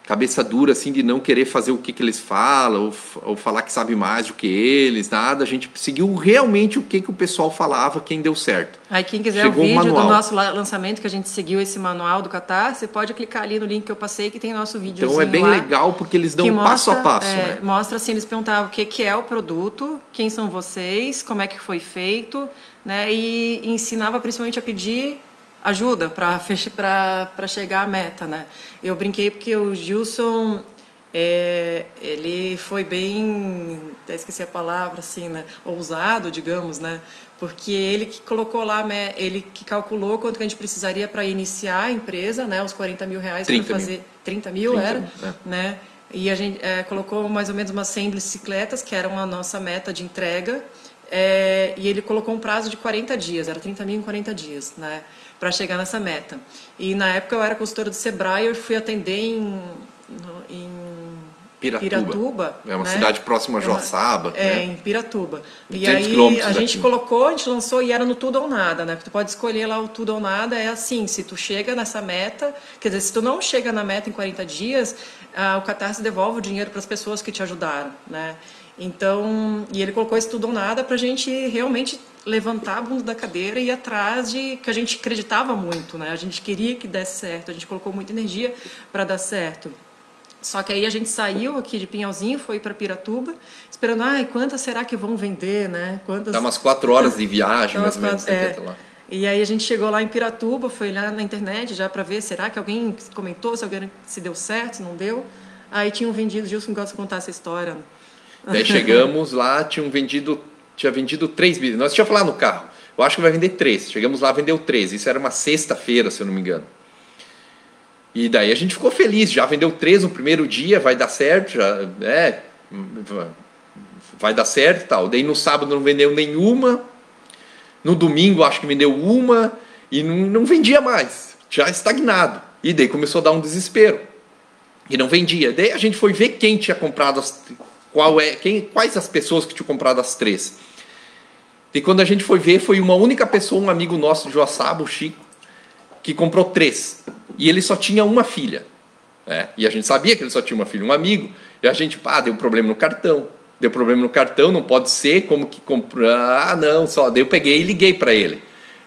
cabeça dura assim de não querer fazer o que eles falam ou falar que sabe mais do que eles, nada. A gente seguiu realmente o que o pessoal falava, quem deu certo. Aí quem quiser o vídeo do nosso lançamento, que a gente seguiu esse manual do Catarse, você pode clicar ali no link que eu passei, que tem nosso vídeo. Então é bem legal porque eles dão passo a passo. Né? Mostra assim, eles perguntavam o que é o produto, quem são vocês, como é que foi feito, né? E ensinava principalmente a pedir ajuda para chegar à meta, né? Eu brinquei porque o Gilson, ele foi bem, até esqueci a palavra, assim, né? Ousado, digamos, né? Porque ele que colocou lá, ele que calculou quanto que a gente precisaria para iniciar a empresa, né? Os 40 mil reais para fazer 30 mil, né? E a gente colocou mais ou menos umas 100 bicicletas, que eram a nossa meta de entrega. E ele colocou um prazo de 40 dias, era 30 mil em 40 dias, né, para chegar nessa meta. E na época eu era consultora do Sebrae, eu fui atender em Piratuba. É uma cidade próxima a Joaçaba. Né? Em Piratuba. E aí a gente colocou, a gente lançou e era no tudo ou nada, né? Tu pode escolher lá o tudo ou nada, é assim, se tu chega nessa meta, quer dizer, se tu não chega na meta em 40 dias, o Catarse devolve o dinheiro para as pessoas que te ajudaram, né? Então, e ele colocou esse tudo ou nada para a gente realmente levantar a bunda da cadeira e ir atrás de que a gente acreditava muito, né? A gente queria que desse certo, a gente colocou muita energia para dar certo. Só que aí a gente saiu aqui de Pinhalzinho, foi para Piratuba, esperando, quantas será que vão vender, né? Dá umas 4 horas de viagem, mais ou menos. Lá. E aí a gente chegou lá em Piratuba, foi lá na internet já para ver, será que alguém comentou, se deu certo, se não deu. Aí tinham vendido, Gilson gosta de contar essa história. Daí chegamos lá, tinha vendido 3 bicicletas. Nós tínhamos falado no carro, eu acho que vai vender 3. Chegamos lá, vendeu 3. Isso era uma sexta-feira, se eu não me engano. E daí a gente ficou feliz, já vendeu 3 no primeiro dia, vai dar certo, vai dar certo e tal. Daí no sábado não vendeu nenhuma, no domingo acho que vendeu uma e não vendia mais, já estagnado. E daí começou a dar um desespero e não vendia. Daí a gente foi ver quem tinha comprado quais as pessoas que tinham comprado as 3. E quando a gente foi ver, foi uma única pessoa, um amigo nosso de Joaçaba, o Chico, que comprou 3. E ele só tinha uma filha. E a gente sabia que ele só tinha uma filha, um amigo. E a gente, deu problema no cartão. Deu problema no cartão, não pode ser, como que comprou? Não, só. Daí eu peguei e liguei para ele.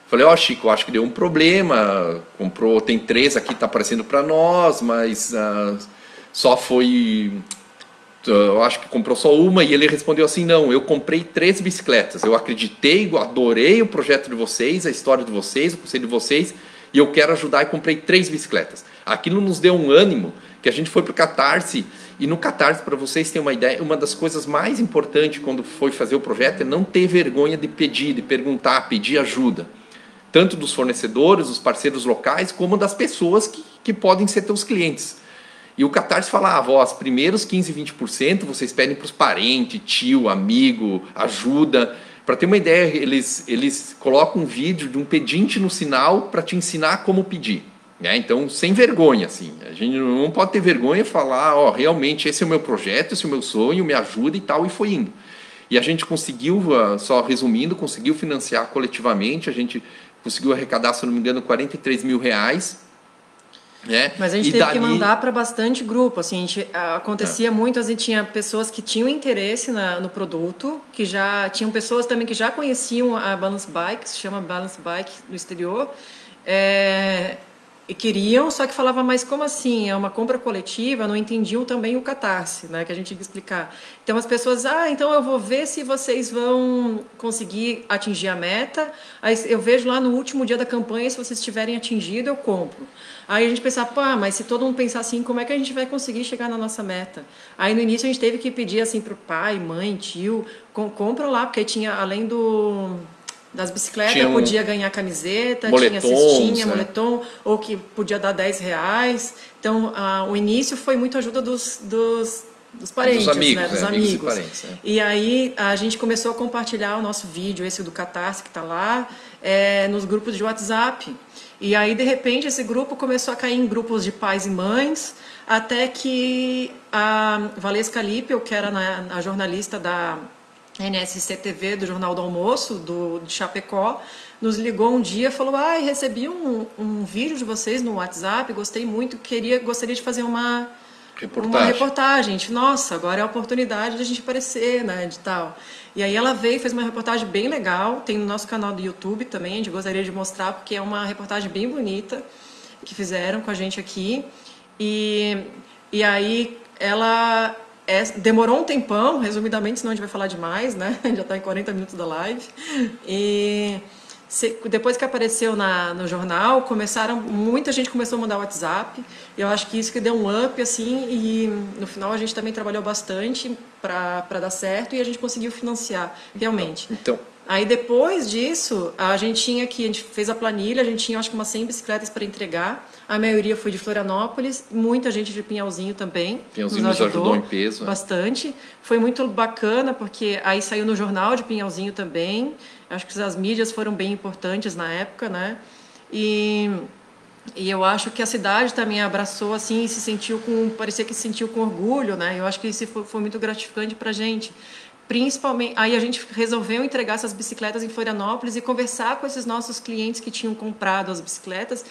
Falei, Chico, acho que deu um problema. Comprou, tem 3 aqui, tá aparecendo para nós, mas só foi... Eu acho que comprou só uma. E ele respondeu assim, não, eu comprei 3 bicicletas. Eu acreditei, adorei o projeto de vocês, a história de vocês, o conselho de vocês, e eu quero ajudar e comprei 3 bicicletas. Aquilo nos deu um ânimo, que a gente foi para o Catarse, e no Catarse, para vocês terem uma ideia, uma das coisas mais importantes quando foi fazer o projeto é não ter vergonha de pedir, de perguntar, pedir ajuda. Tanto dos fornecedores, dos parceiros locais, como das pessoas que podem ser teus clientes. E o Catarse falava, os primeiros 15, 20% vocês pedem para os parentes, tio, amigo, ajuda. Para ter uma ideia, eles colocam um vídeo de um pedinte no sinal para te ensinar como pedir. né? Então, sem vergonha, assim. A gente não pode ter vergonha e falar, ó, realmente esse é o meu projeto, esse é o meu sonho, me ajuda e tal, e foi indo. E a gente conseguiu, só resumindo, conseguiu financiar coletivamente, a gente conseguiu arrecadar, se não me engano, 43 mil reais, né? Mas a gente E teve que dali... mandar para bastante grupo, assim, acontecia muito, a gente tinha pessoas que tinham interesse no produto, que já tinham pessoas também que já conheciam a Balance Bike, que se chama Balance Bike no exterior, e queriam, só que falava, mas como assim? É uma compra coletiva, não entendiam também o Catarse, né, que a gente tinha que explicar. Então as pessoas, então eu vou ver se vocês vão conseguir atingir a meta, aí eu vejo lá no último dia da campanha, se vocês tiverem atingido, eu compro. Aí a gente pensava, mas se todo mundo pensar assim, como é que a gente vai conseguir chegar na nossa meta? Aí no início a gente teve que pedir assim para o pai, mãe, tio, compram lá, porque tinha, além das bicicletas, podia ganhar camiseta, tinha cestinha, moletom, ou que podia dar R$10. Então, o início foi muito ajuda dos parentes, dos amigos. E parentes, né? E aí a gente começou a compartilhar o nosso vídeo, esse do Catarse que está lá, nos grupos de WhatsApp. E aí, de repente, esse grupo começou a cair em grupos de pais e mães, até que a Valesca Lippel, que era a jornalista da NSC TV, do Jornal do Almoço, de Chapecó, nos ligou um dia e falou, recebi um vídeo de vocês no WhatsApp, gostei muito, gostaria de fazer uma reportagem. Nossa, agora é a oportunidade de a gente aparecer, né, de tal. E aí ela veio e fez uma reportagem bem legal, tem no nosso canal do YouTube também, a gente gostaria de mostrar, porque é uma reportagem bem bonita que fizeram com a gente aqui. E aí ela demorou um tempão, resumidamente, senão a gente vai falar demais, né? Já está em 40 minutos da live. E depois que apareceu no jornal, muita gente começou a mandar WhatsApp. E eu acho que isso que deu um up, assim, e no final a gente também trabalhou bastante para dar certo e a gente conseguiu financiar, realmente. Então, aí depois disso, a gente fez a planilha, a gente tinha acho que umas 100 bicicletas para entregar. A maioria foi de Florianópolis, muita gente de Pinhalzinho também. Pinhalzinho nos ajudou em peso. Bastante. Foi muito bacana, porque aí saiu no jornal de Pinhalzinho também. Acho que as mídias foram bem importantes na época, né? E eu acho que a cidade também abraçou assim e parecia que se sentiu com orgulho, né? Eu acho que isso foi muito gratificante para a gente. Principalmente, aí a gente resolveu entregar essas bicicletas em Florianópolis e conversar com esses nossos clientes que tinham comprado as bicicletas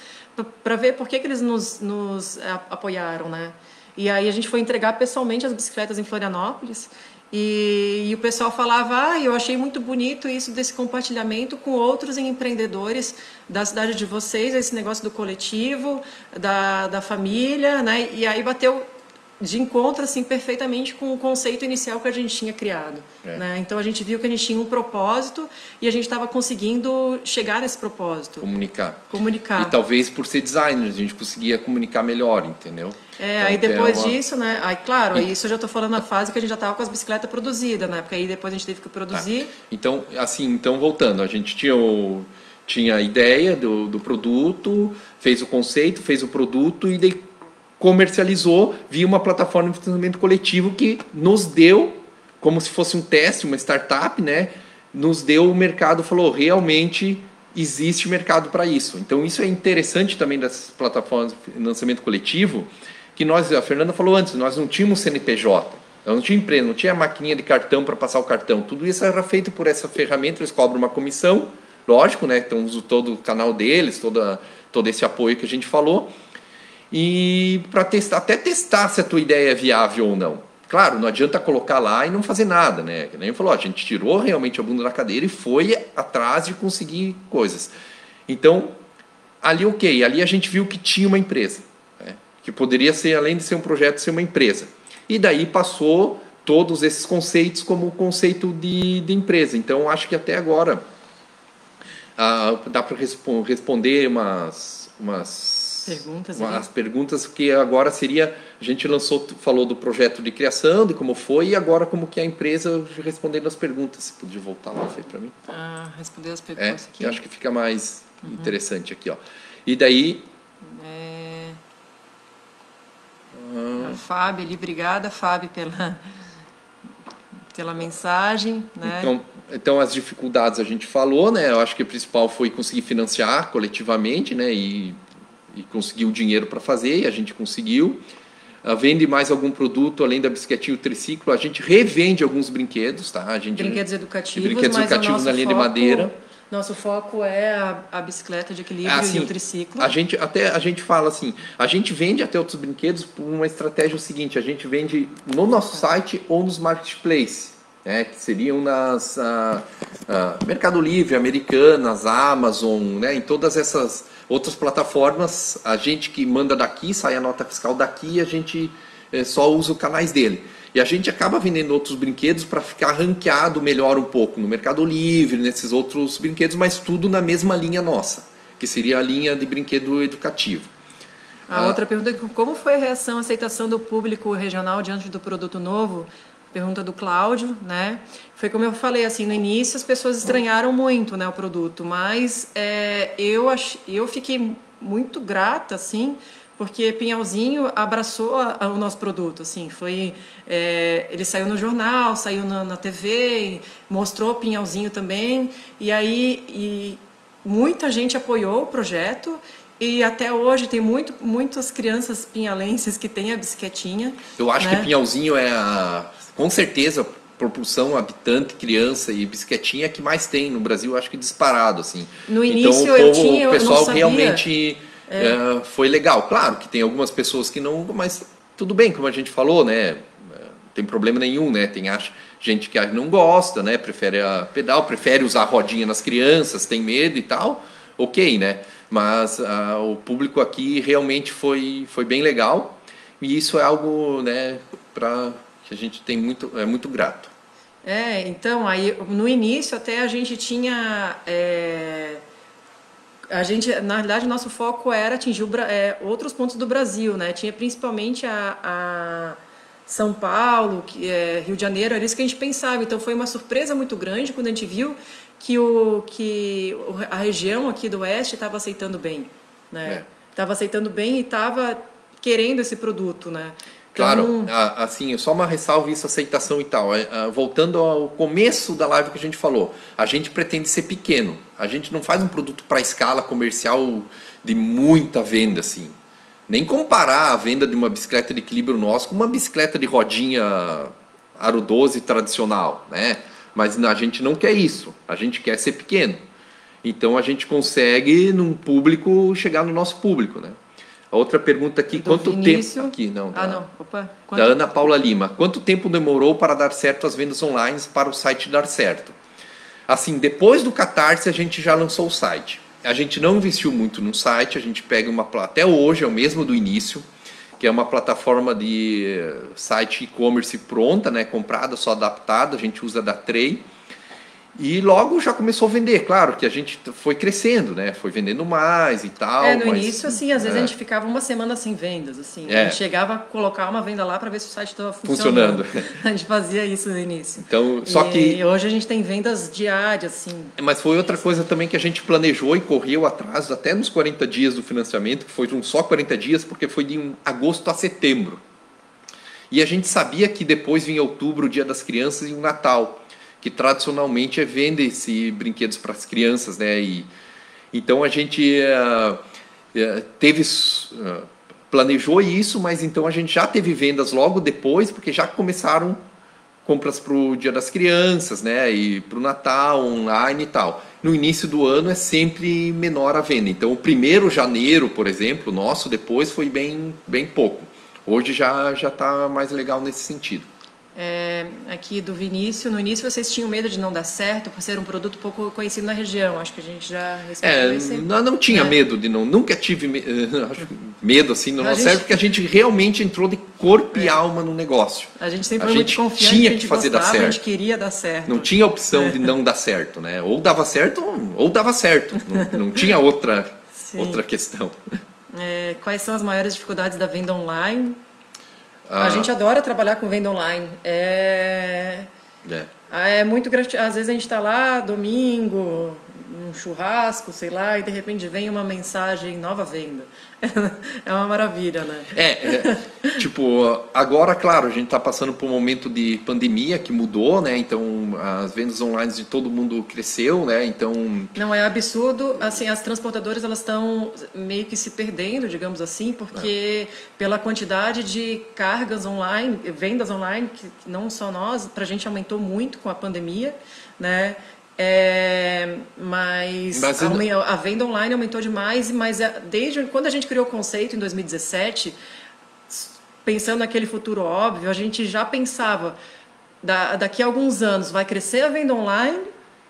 para ver por que eles nos apoiaram, né? E aí a gente foi entregar pessoalmente as bicicletas em Florianópolis e o pessoal falava, eu achei muito bonito isso desse compartilhamento com outros empreendedores da cidade de vocês, esse negócio do coletivo, da família, né? E aí bateu de encontro assim perfeitamente com o conceito inicial que a gente tinha criado, né? Então a gente viu que a gente tinha um propósito e a gente estava conseguindo chegar nesse propósito. Comunicar. E talvez por ser designer a gente conseguia comunicar melhor, entendeu? Então, aí depois disso, né? Aí claro, isso eu já estou falando na fase que a gente já estava com as bicicletas produzidas, né? Porque aí depois a gente teve que produzir. Então voltando, a gente tinha a ideia do produto, fez o conceito, fez o produto e daí comercializou via uma plataforma de financiamento coletivo que nos deu, como se fosse um teste, uma startup, né? Nos deu o mercado, falou, realmente existe mercado para isso. Então isso é interessante também dessas plataformas de financiamento coletivo, que a Fernanda falou antes, nós não tínhamos CNPJ, nós não tinha empresa, não tinha maquininha de cartão para passar o cartão, tudo isso era feito por essa ferramenta, eles cobram uma comissão, lógico, né? Então uso todo o canal deles, todo esse apoio que a gente falou, e para até testar se a tua ideia é viável ou não. Claro, não adianta colocar lá e não fazer nada, né? Que nem falou, a gente tirou realmente a bunda da cadeira e foi atrás de conseguir coisas. Então, ali ali a gente viu que tinha uma empresa, né? Que poderia ser, além de ser um projeto, ser uma empresa. E daí passou todos esses conceitos como conceito de empresa. Então, acho que até agora dá para responder as perguntas que agora seria, a gente falou do projeto de criação, de como foi, e agora como que a empresa respondendo as perguntas. Se podia voltar lá, Fê, para mim. Responder as perguntas aqui. Eu acho que fica mais interessante aqui, ó. E daí... A Fábio ali, obrigada, Fábio, pela mensagem, né? Então as dificuldades a gente falou, né? Eu acho que o principal foi conseguir financiar coletivamente, né? E e conseguir o dinheiro para fazer, e a gente conseguiu. Vende mais algum produto além da bicicletinha e o triciclo, a gente revende alguns brinquedos, tá? Brinquedos educativos, brinquedos educativos na linha de madeira. Nosso foco é a bicicleta de equilíbrio assim, e o triciclo. A gente fala assim, a gente vende até outros brinquedos por uma estratégia seguinte, a gente vende no nosso site ou nos marketplaces, né, que seriam nas Mercado Livre, Americanas, Amazon, né, em todas essas outras plataformas, a gente que manda daqui, sai a nota fiscal daqui, a gente só usa os canais dele. E a gente acaba vendendo outros brinquedos para ficar ranqueado melhor um pouco no Mercado Livre, nesses outros brinquedos, mas tudo na mesma linha nossa, que seria a linha de brinquedo educativo. A outra pergunta é como foi a reação, a aceitação do público regional diante do produto novo? Pergunta do Cláudio, né? Foi como eu falei, assim, no início as pessoas estranharam muito, né, o produto, mas eu fiquei muito grata, assim, porque Pinhalzinho abraçou o nosso produto, assim, ele saiu no jornal, saiu na TV, mostrou Pinhalzinho também, e aí muita gente apoiou o projeto. E até hoje tem muitas crianças pinhalenses que têm a bicicletinha. Eu acho, né? que Pinhalzinho com certeza, proporção habitante, criança e bicicletinha que mais tem no Brasil, acho que disparado, assim. No início o pessoal não sabia. realmente foi legal. Claro que tem algumas pessoas que não, mas tudo bem, como a gente falou, né? Não tem problema nenhum, né? Tem gente que não gosta, né? Prefere a pedal, prefere usar a rodinha nas crianças, tem medo e tal. Ok, né? Mas o público aqui realmente foi bem legal e isso é algo, né, que a gente é muito grato. Então, aí no início até a gente tinha... na realidade, o nosso foco era atingir outros pontos do Brasil, né? Tinha principalmente a São Paulo, Rio de Janeiro, era isso que a gente pensava. Então foi uma surpresa muito grande quando a gente viu que a região aqui do Oeste estava aceitando bem, né? Estava aceitando bem e estava querendo esse produto, né? Então... Claro, assim, só uma ressalva isso, aceitação e tal. Voltando ao começo da live que a gente falou, a gente pretende ser pequeno. A gente não faz um produto para escala comercial de muita venda, assim. Nem comparar a venda de uma bicicleta de equilíbrio nosso com uma bicicleta de rodinha aro 12 tradicional, né? Mas a gente não quer isso, a gente quer ser pequeno. Então a gente consegue num público chegar no nosso público, né? A outra pergunta aqui, quanto tempo... Aqui, não. Da Ana Paula Lima. Quanto tempo demorou para dar certo as vendas online para o site dar certo? Assim, depois do Catarse a gente já lançou o site. A gente não investiu muito no site, a gente pega até hoje é o mesmo do início, que é uma plataforma de site e-commerce pronta, né, comprada, só adaptada, a gente usa da Trey. E logo já começou a vender, claro que a gente foi crescendo, né? Foi vendendo mais e tal. No início, assim, às vezes a gente ficava uma semana sem vendas, assim. A gente chegava a colocar uma venda lá para ver se o site estava funcionando. A gente fazia isso no início. Então, E hoje a gente tem vendas diárias, assim. Mas foi outra coisa também que a gente planejou e correu atrás, até nos 40 dias do financiamento, que foi só 40 dias, porque foi de agosto a setembro. E a gente sabia que depois vinha outubro, o Dia das Crianças e o Natal, que tradicionalmente vende-se brinquedos para as crianças, né? Então a gente planejou isso, mas então a gente já teve vendas logo depois, porque já começaram compras para o Dia das Crianças, né? E para o Natal, online e tal. No início do ano é sempre menor a venda. Então o 1º de janeiro, por exemplo, nosso depois foi bem pouco. Hoje já está mais legal nesse sentido. Aqui do Vinícius, no início vocês tinham medo de não dar certo por ser um produto pouco conhecido na região, acho que a gente já respondeu isso. Não tinha medo de nunca tive medo assim, não certo, porque a gente realmente entrou de corpo e alma no negócio. A gente sempre foi muito confiante, tinha que fazer dar certo. A gente queria dar certo. Não tinha opção de não dar certo, né? Ou dava certo ou dava certo, não tinha outra questão. Quais são as maiores dificuldades da venda online? A gente adora trabalhar com venda online. É muito gratificante. Às vezes a gente está lá, domingo, um churrasco, sei lá, e de repente vem uma mensagem nova venda. É uma maravilha, né? Tipo, agora, claro, a gente está passando por um momento de pandemia que mudou, né? Então, as vendas online de todo mundo cresceu, né? Então... Não, é absurdo. Assim, as transportadoras, elas estão meio que se perdendo, digamos assim, porque pela quantidade de cargas online, vendas online, que não só nós, para a gente aumentou muito com a pandemia, né? Mas a venda online aumentou demais, mas desde quando a gente criou o conceito em 2017, pensando naquele futuro óbvio, a gente já pensava, daqui a alguns anos vai crescer a venda online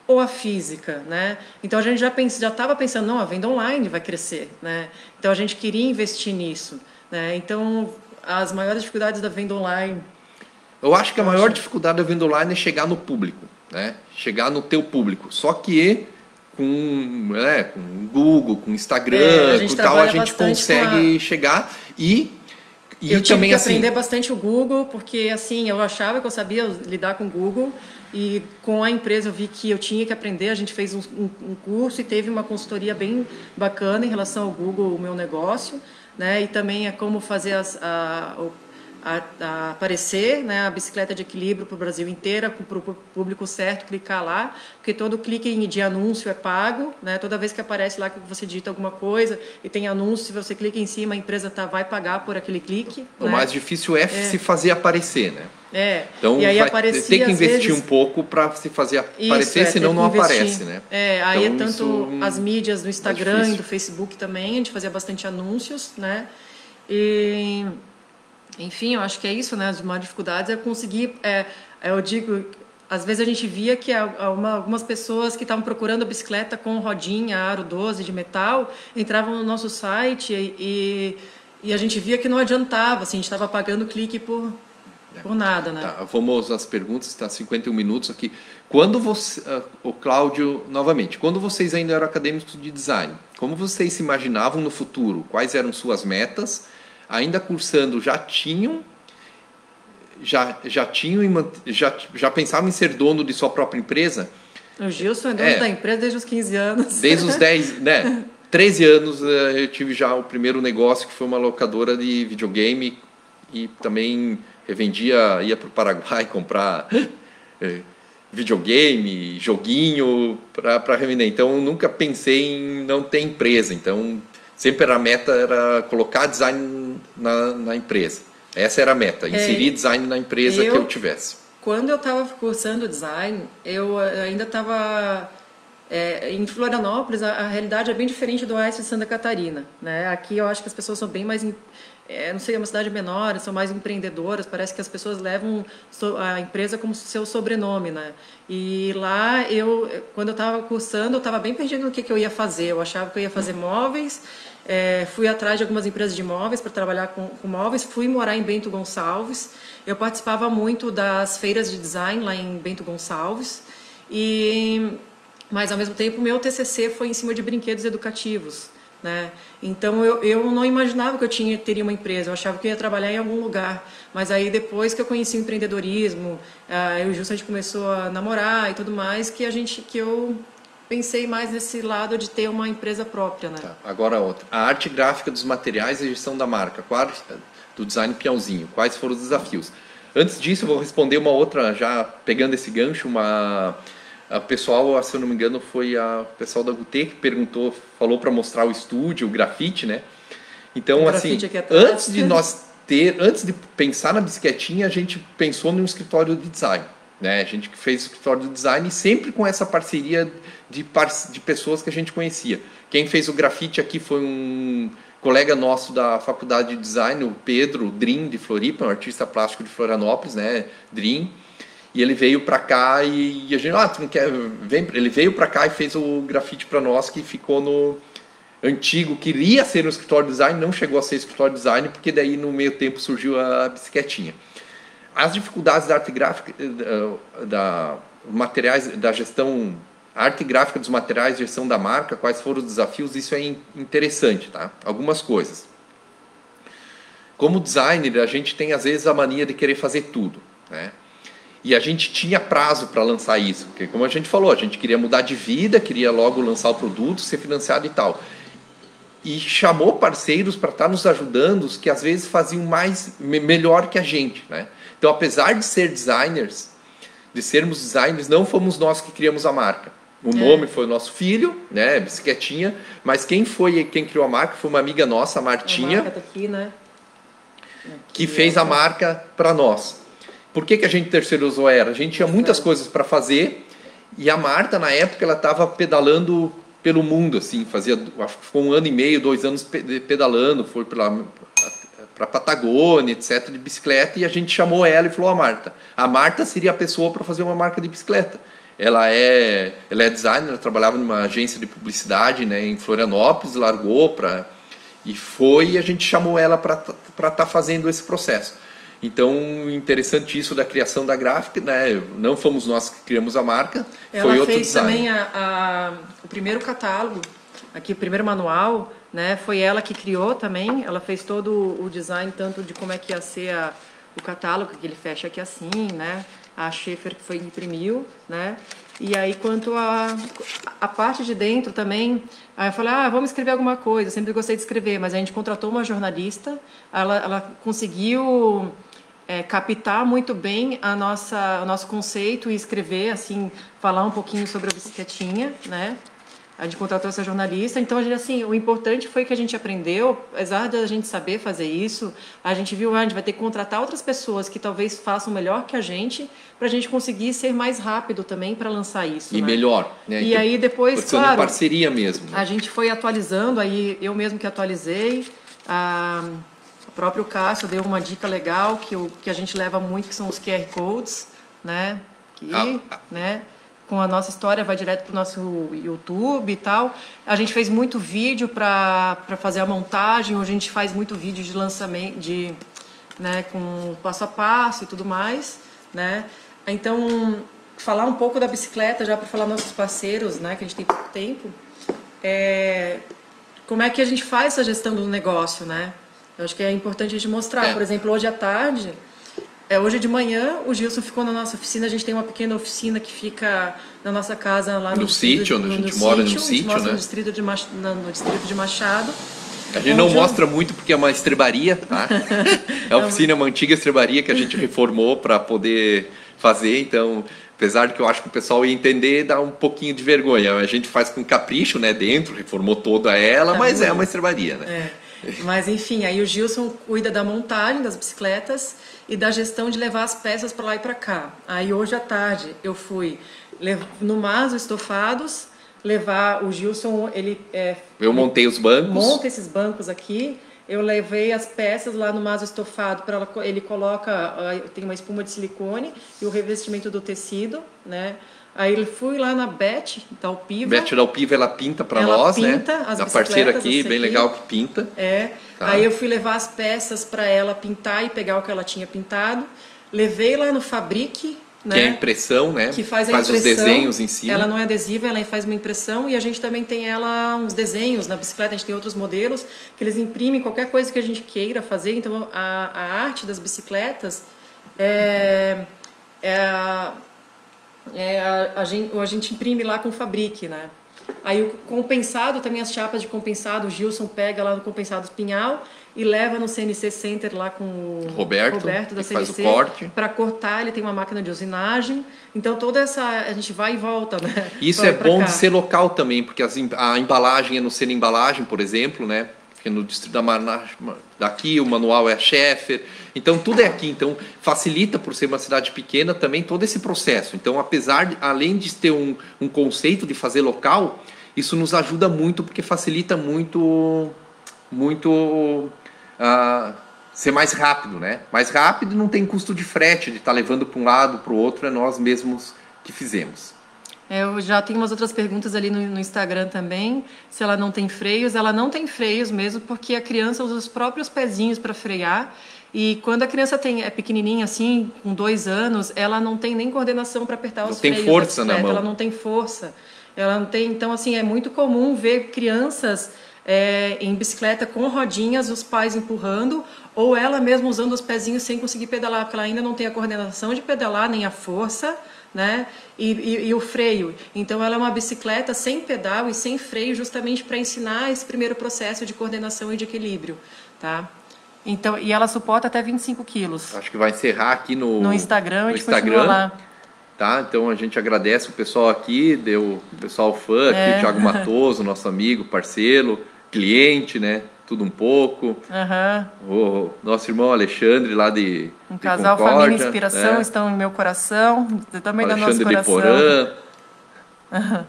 ou a física, né? Então a gente já estava pensando, não, a venda online vai crescer, né? Então a gente queria investir nisso, né? Então as maiores dificuldades da venda online... Eu acho que a maior dificuldade da venda online é chegar no público, né? Chegar no teu público. Só que com Google, com Instagram, com tal, a gente consegue chegar eu tive que aprender bastante o Google, porque assim, eu achava que eu sabia lidar com o Google e com a empresa eu vi que eu tinha que aprender. A gente fez um curso e teve uma consultoria bem bacana em relação ao Google, o meu negócio, né? E também é como fazer aparecer, né, a bicicleta de equilíbrio para o Brasil inteiro, para o público certo, clicar lá, porque todo clique de anúncio é pago, né? Toda vez que aparece lá que você digita alguma coisa e tem anúncio, se você clica em cima, a empresa vai pagar por aquele clique. O mais difícil é se fazer aparecer, né? Então e aí tem que investir um pouco para se fazer aparecer, senão não aparece, né? Aí então, tanto as mídias do Instagram e do Facebook também, a gente fazia bastante anúncios, né? Enfim, eu acho que é isso, né? As maiores dificuldades é conseguir... eu digo, às vezes a gente via que algumas pessoas que estavam procurando a bicicleta com rodinha, aro 12 de metal, entravam no nosso site e a gente via que não adiantava, assim, a gente estava pagando clique por nada, né? Tá, vamos às perguntas, está 51 minutos aqui. Quando o Cláudio, novamente, quando vocês ainda eram acadêmicos de design, como vocês se imaginavam no futuro? Quais eram suas metas? Ainda cursando, já pensavam em ser dono de sua própria empresa? O Gilson é dono da empresa desde os 15 anos. Desde os 10, né? 13 anos eu tive já o primeiro negócio, que foi uma locadora de videogame, e também ia para o Paraguai comprar videogame, joguinho para revender. Então eu nunca pensei em não ter empresa. Então sempre a meta era colocar design na empresa. Essa era a meta, inserir design na empresa que eu tivesse. Quando eu estava cursando design, eu ainda estava em Florianópolis. A realidade é bem diferente do oeste de Santa Catarina, né? Aqui eu acho que as pessoas são bem mais... não sei, é uma cidade menor, são mais empreendedoras, parece que as pessoas levam a empresa como seu sobrenome, né? E lá, quando eu estava cursando, eu estava bem perdido no que eu ia fazer. Eu achava que eu ia fazer móveis, fui atrás de algumas empresas de móveis para trabalhar com móveis, fui morar em Bento Gonçalves, eu participava muito das feiras de design lá em Bento Gonçalves, mas ao mesmo tempo o meu TCC foi em cima de brinquedos educativos, né? Então eu não imaginava que eu teria uma empresa, eu achava que eu ia trabalhar em algum lugar, mas aí depois que eu conheci o empreendedorismo, eu e o Justo, a gente começou a namorar e tudo mais, que eu pensei mais nesse lado de ter uma empresa própria, né? Tá, agora outra. A arte gráfica dos materiais e a gestão da marca, do design Piauzinho, quais foram os desafios? Antes disso, eu vou responder uma outra, já pegando esse gancho, a pessoal, se eu não me engano, foi o pessoal da Gutê que falou para mostrar o estúdio, o grafite, né? Então, assim, antes de pensar na bicicletinha, a gente pensou num escritório de design, né? A gente fez o escritório de design sempre com essa parceria de pessoas que a gente conhecia. Quem fez o grafite aqui foi um colega nosso da faculdade de design, o Pedro Drim, de Floripa, um artista plástico de Florianópolis, né? Drim. E ele veio para cá e a gente, tu não quer? Ele veio para cá e fez o grafite para nós, que ficou no antigo, queria ser um escritório de design, não chegou a ser escritório de design, porque daí no meio tempo surgiu a bicicletinha. As dificuldades da arte gráfica, da gestão, arte gráfica dos materiais, gestão da marca, quais foram os desafios, isso é interessante, tá? Algumas coisas. Como designer, a gente tem às vezes a mania de querer fazer tudo, né? E a gente tinha prazo para lançar isso, porque como a gente falou, a gente queria mudar de vida, queria logo lançar o produto, ser financiado e tal. E chamou parceiros para estar nos ajudando, que às vezes faziam melhor que a gente, né? Então, apesar de ser designers, de sermos designers, não fomos nós que criamos a marca. O nome foi o nosso filho, né, Bicicletinha, mas quem criou a marca foi uma amiga nossa, a Martinha, a marca tá aqui, né? que fez a marca para nós. Por que a gente terceirizou ela? A gente tinha muitas coisas para fazer e a Marta, na época, ela estava pedalando pelo mundo, assim, acho que ficou 1 ano e meio, 2 anos pedalando, foi para Patagônia, etc, de bicicleta, e a gente chamou ela e falou: a Marta seria a pessoa para fazer uma marca de bicicleta. Ela é designer, ela trabalhava numa agência de publicidade, né, em Florianópolis, largou e a gente chamou ela para estar fazendo esse processo. Então, interessante isso da criação da gráfica, né? Não fomos nós que criamos a marca, foi outro designer. Ela fez também o primeiro catálogo, aqui o primeiro manual, né? Foi ela que criou também, ela fez todo o design, tanto de como é que ia ser o catálogo, que ele fecha aqui assim, né? A Schaefer que foi imprimiu, né? E aí, quanto a parte de dentro também, aí eu falei, vamos escrever alguma coisa, eu sempre gostei de escrever, mas a gente contratou uma jornalista, ela conseguiu captar muito bem o nosso conceito e escrever, assim, falar um pouquinho sobre a bicicletinha, né? A gente contratou essa jornalista, então a gente, assim, o importante foi que a gente aprendeu, apesar de a gente saber fazer isso, a gente viu, a gente vai ter que contratar outras pessoas que talvez façam melhor que a gente, para a gente conseguir ser mais rápido também para lançar isso. E né? melhor, né? E então, aí depois, claro, parceria mesmo. Né? A gente foi atualizando, aí eu mesmo que atualizei, o próprio Cássio deu uma dica legal que a gente leva muito, que são os QR Codes, né? Né? Com a nossa história vai direto para o nosso YouTube e tal. A gente fez muito vídeo para fazer a montagem, hoje a gente faz muito vídeo de lançamento, né, com passo a passo e tudo mais, né? Então, falar um pouco da bicicleta, já para falar nossos parceiros, né, que a gente tem pouco tempo, como é que a gente faz essa gestão do negócio, né? Eu acho que é importante a gente mostrar. Por exemplo, hoje à tarde, hoje de manhã, o Gilson ficou na nossa oficina. A gente tem uma pequena oficina que fica na nossa casa lá no sítio, onde a gente mora, no sítio, né? No distrito de Machado. A gente não mostra muito porque é uma estrebaria, tá? É uma oficina, uma antiga estrebaria que a gente reformou para poder fazer, então, apesar de que eu acho que o pessoal ia entender, dá um pouquinho de vergonha. A gente faz com capricho, né, dentro, reformou toda ela, mas é uma estrebaria, né? Mas enfim, aí o Gilson cuida da montagem das bicicletas e da gestão de levar as peças para lá e para cá. Aí hoje à tarde eu fui no Maso Estofados, levar o Gilson, eu montei os bancos. Monta esses bancos aqui. Eu levei as peças lá no Maso Estofado, ele coloca, tem uma espuma de silicone e o revestimento do tecido, né? Aí eu fui lá na Beth da Alpiva. Beth da Alpiva, ela pinta para nós, né? A parceira aqui, bem legal, que pinta. Tá. Aí eu fui levar as peças para ela pintar e pegar o que ela tinha pintado. Levei lá no Fabrique, né? Que é a impressão, né? Que faz os desenhos em cima. Ela não é adesiva, ela faz uma impressão e a gente também tem uns desenhos na bicicleta, a gente tem outros modelos que eles imprimem qualquer coisa que a gente queira fazer. Então a arte das bicicletas a gente imprime lá com o Fabrique, né? Aí o compensado, também as chapas de compensado, o Gilson pega lá no compensado Pinhal e leva no CNC Center lá com o Roberto da CNC para cortar. Ele tem uma máquina de usinagem, então toda a gente vai e volta, né? Isso é bom de ser local também, porque a embalagem é no Ser Embalagem, por exemplo, né? Porque no distrito daqui o manual é a Schaefer, então tudo é aqui, então facilita por ser uma cidade pequena também todo esse processo. Então além de ter um conceito de fazer local, isso nos ajuda muito porque facilita muito ser mais rápido, né? Mais rápido, não tem custo de frete, de estar levando para um lado, para o outro, é nós mesmos que fizemos. Eu já tenho umas outras perguntas ali no Instagram também, se ela não tem freios. Ela não tem freios mesmo, porque a criança usa os próprios pezinhos para frear. E quando a criança é pequenininha, assim, com 2 anos, ela não tem nem coordenação para apertar os freios. Não tem força na mão. Ela não tem força. Ela não tem. Então, assim, é muito comum ver crianças em bicicleta com rodinhas, os pais empurrando, ou ela mesma usando os pezinhos sem conseguir pedalar, porque ela ainda não tem a coordenação de pedalar, nem a força, né? E o freio. Então ela é uma bicicleta sem pedal e sem freio, justamente para ensinar esse primeiro processo de coordenação e de equilíbrio, tá? Então, e ela suporta até 25 quilos. Acho que vai encerrar aqui no Instagram, a gente Instagram, continua lá. Tá? Então a gente agradece o pessoal aqui, o pessoal fã aqui, o Thiago Matoso, nosso amigo, parceiro, cliente, né? Tudo um pouco. O nosso irmão Alexandre lá de casal Concórdia, Família Inspiração, estão no meu coração, também no nosso Alexandre coração. de Porã.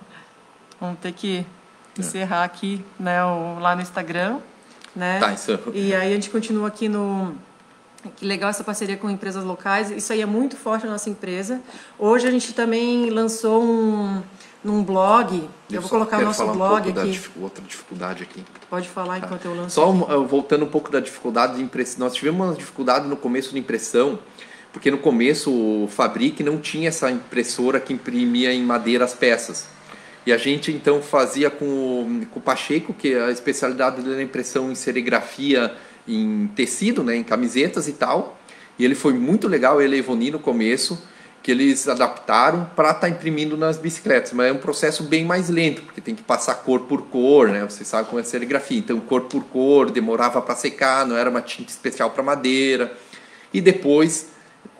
Vamos ter que encerrar aqui, né, lá no Instagram, né? Tá, isso. E aí a gente continua aqui no... Que legal essa parceria com empresas locais. Isso aí é muito forte na nossa empresa. Hoje a gente também lançou num blog. Eu vou colocar o nosso blog aqui. Outra dificuldade aqui. Pode falar enquanto eu lanço. Só voltando um pouco da dificuldade de impressão. Nós tivemos uma dificuldade no começo de impressão, porque no começo o Fabric não tinha essa impressora que imprimia em madeira as peças. E a gente então fazia com o Pacheco, que a especialidade dele é impressão em serigrafia em tecido, né, em camisetas e tal. E ele foi muito legal, ele e a Ivoni no começo, que eles adaptaram para estar imprimindo nas bicicletas. Mas é um processo bem mais lento, porque tem que passar cor por cor, né? Você sabe como é a serigrafia. Então, cor por cor, demorava para secar, não era uma tinta especial para madeira. E depois,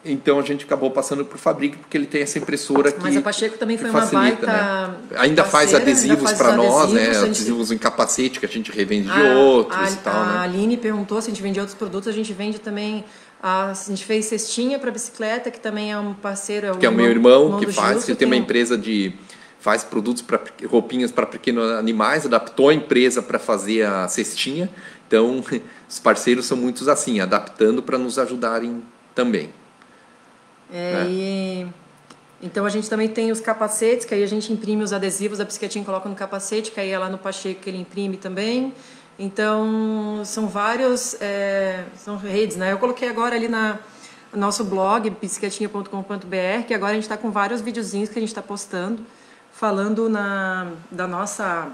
então a gente acabou passando por Fabric, porque ele tem essa impressora que Mas a Pacheco também foi facilita, uma baita, né? Ainda faz adesivos para nós, né? Adesivos em capacete que a gente revende de outros e tal, né? A Aline perguntou se a gente vende outros produtos. A gente vende também... A gente fez cestinha para bicicleta, que também é um parceiro. Que é o meu irmão que faz, que tem uma empresa faz produtos para roupinhas para pequenos animais, adaptou a empresa para fazer a cestinha. Então, os parceiros são muitos assim, adaptando para nos ajudarem também. Então a gente também tem os capacetes, que aí a gente imprime os adesivos, a bicicletinha coloca no capacete, que aí é lá no Pacheco que ele imprime também. Então são vários, são redes, né? Eu coloquei agora ali no nosso blog, bicicletinha.com.br, que agora a gente está com vários videozinhos que a gente está postando, falando da nossa...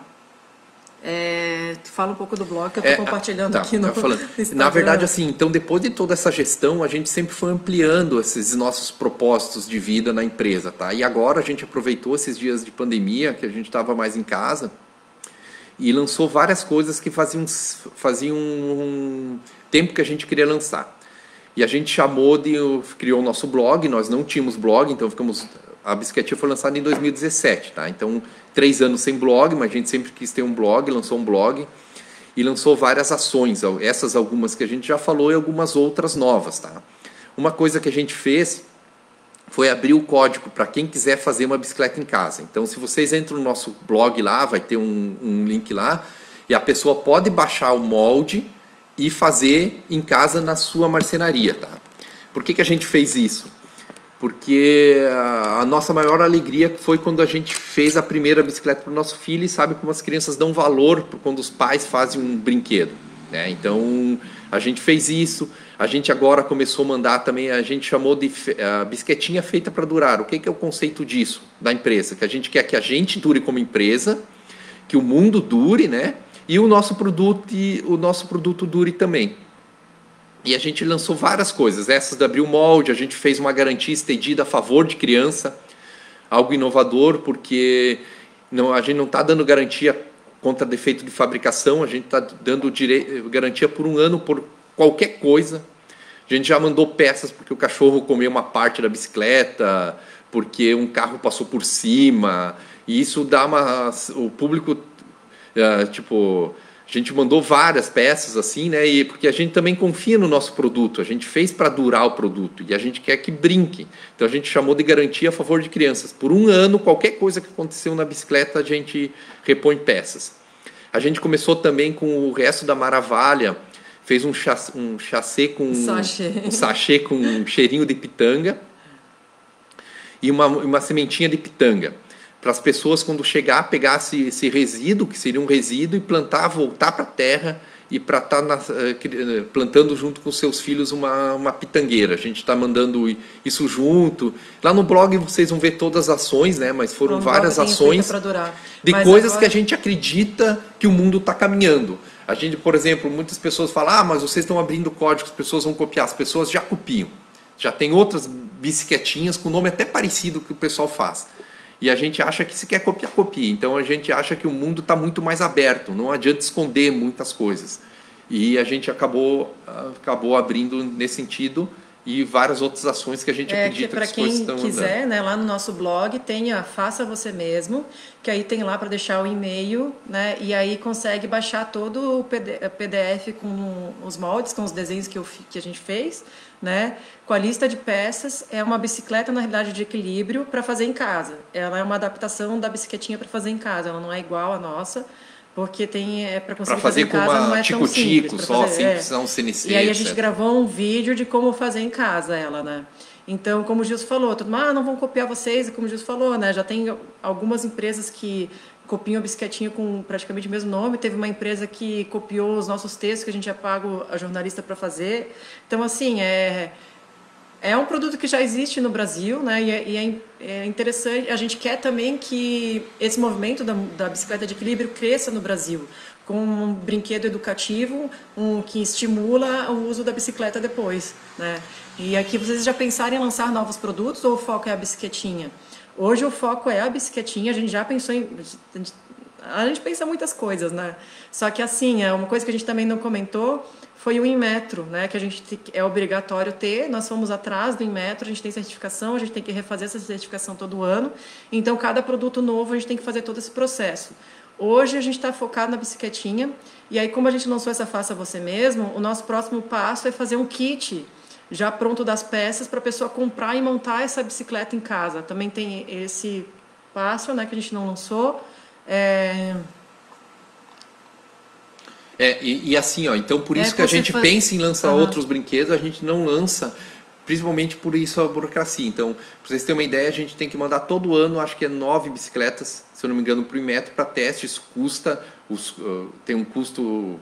fala um pouco do blog que eu estou compartilhando aqui no Instagram. Na verdade, assim, então depois de toda essa gestão, a gente sempre foi ampliando esses nossos propósitos de vida na empresa, tá? E agora a gente aproveitou esses dias de pandemia, que a gente estava mais em casa, e lançou várias coisas que faziam um tempo que a gente queria lançar. E a gente criou o nosso blog, nós não tínhamos blog, então a Bicicletinha foi lançada em 2017, tá? Então, 3 anos sem blog, mas a gente sempre quis ter um blog, lançou um blog e lançou várias ações, essas algumas que a gente já falou e algumas outras novas, tá? Uma coisa que a gente fez foi abrir o código para quem quiser fazer uma bicicleta em casa. Então, se vocês entram no nosso blog lá, vai ter um link lá, e a pessoa pode baixar o molde e fazer em casa na sua marcenaria, tá? Por que a gente fez isso? Porque a nossa maior alegria foi quando a gente fez a primeira bicicleta para o nosso filho, e sabe como as crianças dão valor quando os pais fazem um brinquedo, né? Então, a gente fez isso. A gente agora começou a mandar também, a gente chamou de bicicletinha feita para durar. O que é o conceito disso, da empresa? Que a gente quer que a gente dure como empresa, que o mundo dure, né? E o nosso produto dure também. E a gente lançou várias coisas. Essas da Abril Molde, a gente fez uma garantia estendida a favor de criança, algo inovador, porque a gente não está dando garantia contra defeito de fabricação, a gente está dando garantia por 1 ano por qualquer coisa. A gente já mandou peças porque o cachorro comeu uma parte da bicicleta, porque um carro passou por cima, e isso dá o público, a gente mandou várias peças assim, né? E porque a gente também confia no nosso produto, a gente fez para durar o produto e a gente quer que brinque. Então a gente chamou de garantia a favor de crianças. Por 1 ano, qualquer coisa que aconteceu na bicicleta, a gente repõe peças. A gente começou também com o resto da Maravalha, fez um sachê com um cheirinho de pitanga e uma sementinha de pitanga. Para as pessoas, quando chegar, pegar esse resíduo, que seria um resíduo, e plantar, voltar para a terra e para estar plantando junto com seus filhos uma pitangueira. A gente está mandando isso junto. Lá no blog vocês vão ver todas as ações, né? Mas foram várias ações de coisas que a gente acredita que o mundo está caminhando. A gente, por exemplo, muitas pessoas falam, ah, mas vocês estão abrindo código, as pessoas vão copiar. As pessoas já copiam. Já tem outras bicicletinhas com nome até parecido que o pessoal faz. E a gente acha que se quer copiar, copia. Então a gente acha que o mundo está muito mais aberto, não adianta esconder muitas coisas. E a gente acabou abrindo nesse sentido e várias outras ações que a gente acredita que as coisas estão andando. Para quem quiser, né, lá no nosso blog tem a Faça Você Mesmo, que aí tem lá para deixar o e-mail, né, e aí consegue baixar todo o PDF com os moldes, com os desenhos que a gente fez, né, com a lista de peças. É uma bicicleta, na realidade, de equilíbrio para fazer em casa. Ela é uma adaptação da bicicletinha para fazer em casa, ela não é igual à nossa. Porque para conseguir fazer em casa não é tão simples. Só simples, não CNC, e aí a gente gravou um vídeo de como fazer em casa ela, né? Então, como o Gilson falou, todo mundo, não vão copiar vocês, e como o Gilson falou, né? Já tem algumas empresas que copiam a bicicletinha com praticamente o mesmo nome. Teve uma empresa que copiou os nossos textos que a gente já paga a jornalista para fazer. Então, assim, é um produto que já existe no Brasil, né? E é interessante. A gente quer também que esse movimento da bicicleta de equilíbrio cresça no Brasil, com um brinquedo educativo, que estimula o uso da bicicleta depois, né? E aqui vocês já pensaram em lançar novos produtos ou o foco é a bicicletinha? Hoje o foco é a bicicletinha. A gente já pensou a gente pensa muitas coisas, né? Só que assim, uma coisa que a gente também não comentou foi o Inmetro, né, que a gente é obrigatório ter. Nós fomos atrás do Inmetro, a gente tem certificação, a gente tem que refazer essa certificação todo ano. Então, cada produto novo, a gente tem que fazer todo esse processo. Hoje, a gente está focado na bicicletinha. E aí, como a gente lançou essa Faça Você Mesmo, o nosso próximo passo é fazer um kit já pronto das peças para a pessoa comprar e montar essa bicicleta em casa. Também tem esse passo, né, que a gente não lançou. E assim, ó, então por isso que a gente pensa em lançar outros brinquedos, a gente não lança, principalmente por isso a burocracia. Então, para vocês terem uma ideia, a gente tem que mandar todo ano, acho que é 9 bicicletas, se eu não me engano, para o Inmetro para teste. Isso tem um custo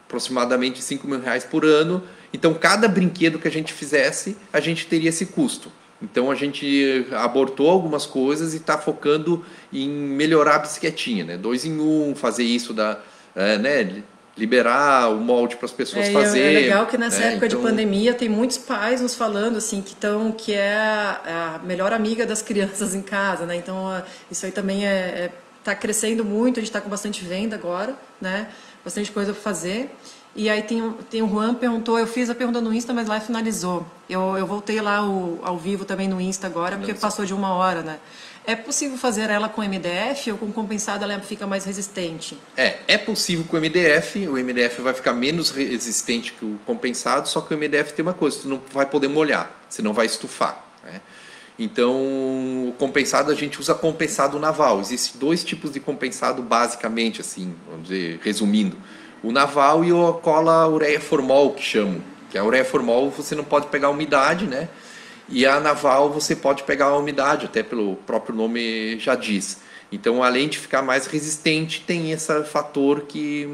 aproximadamente de R$5.000 por ano. Então, cada brinquedo que a gente fizesse, a gente teria esse custo. Então, a gente abortou algumas coisas e está focando em melhorar a bicicletinha, né? 2 em 1, fazer isso né? Liberar o molde para as pessoas fazerem. É legal que nessa época de pandemia tem muitos pais nos falando assim que é a melhor amiga das crianças em casa, né? Então isso aí também está crescendo muito. A gente está com bastante venda agora, né? Bastante coisa para fazer. E aí tem o Juan perguntou, eu fiz a pergunta no Insta, mas lá finalizou. Eu voltei lá ao vivo também no Insta agora, porque passou de 1 hora, né? É possível fazer ela com MDF ou com compensado ela fica mais resistente? É possível com o MDF vai ficar menos resistente que o compensado, só que o MDF tem uma coisa, você não vai poder molhar, você não vai estufar, né? Então, o compensado, a gente usa compensado naval. Existem 2 tipos de compensado basicamente, assim, vamos dizer, resumindo. O naval e a cola ureia formol, que chamam. Que a ureia formol você não pode pegar umidade, né? E a naval você pode pegar a umidade, até pelo próprio nome já diz. Então, além de ficar mais resistente, tem esse fator que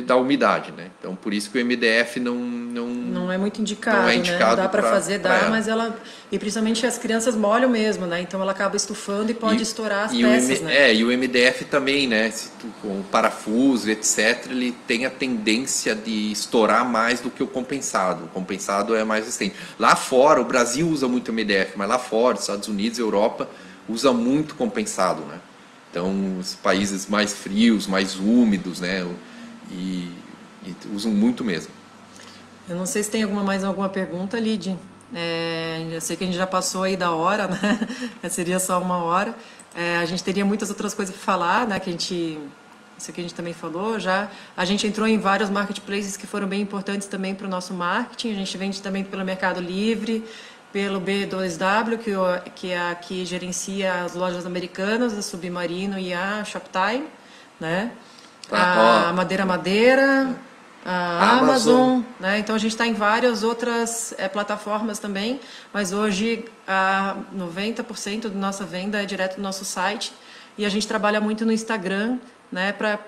dá umidade, né? Então, por isso que o MDF não é muito indicado, né? Dá para fazer, mas ela... E principalmente as crianças molham mesmo, né? Então, ela acaba estufando e pode estourar as peças, né? E o MDF também, né? Com o parafuso, etc., ele tem a tendência de estourar mais do que o compensado. O compensado é mais resistente. Lá fora, o Brasil usa muito MDF, mas lá fora, Estados Unidos, Europa, usa muito compensado, né? Então, os países mais frios, mais úmidos, né? E usam muito mesmo. Eu não sei se tem mais alguma pergunta, Lid. Eu sei que a gente já passou aí da hora, né? Seria só 1 hora. A gente teria muitas outras coisas para falar, né? Isso que a gente também falou já. A gente entrou em vários marketplaces que foram bem importantes também para o nosso marketing. A gente vende também pelo Mercado Livre, pelo B2W, que é a que gerencia as lojas americanas, a Submarino e a Shoptime, né? A Madeira, a Amazon, né? Então a gente está em várias outras plataformas também, mas hoje 90% da nossa venda é direto do nosso site e a gente trabalha muito no Instagram, né? Para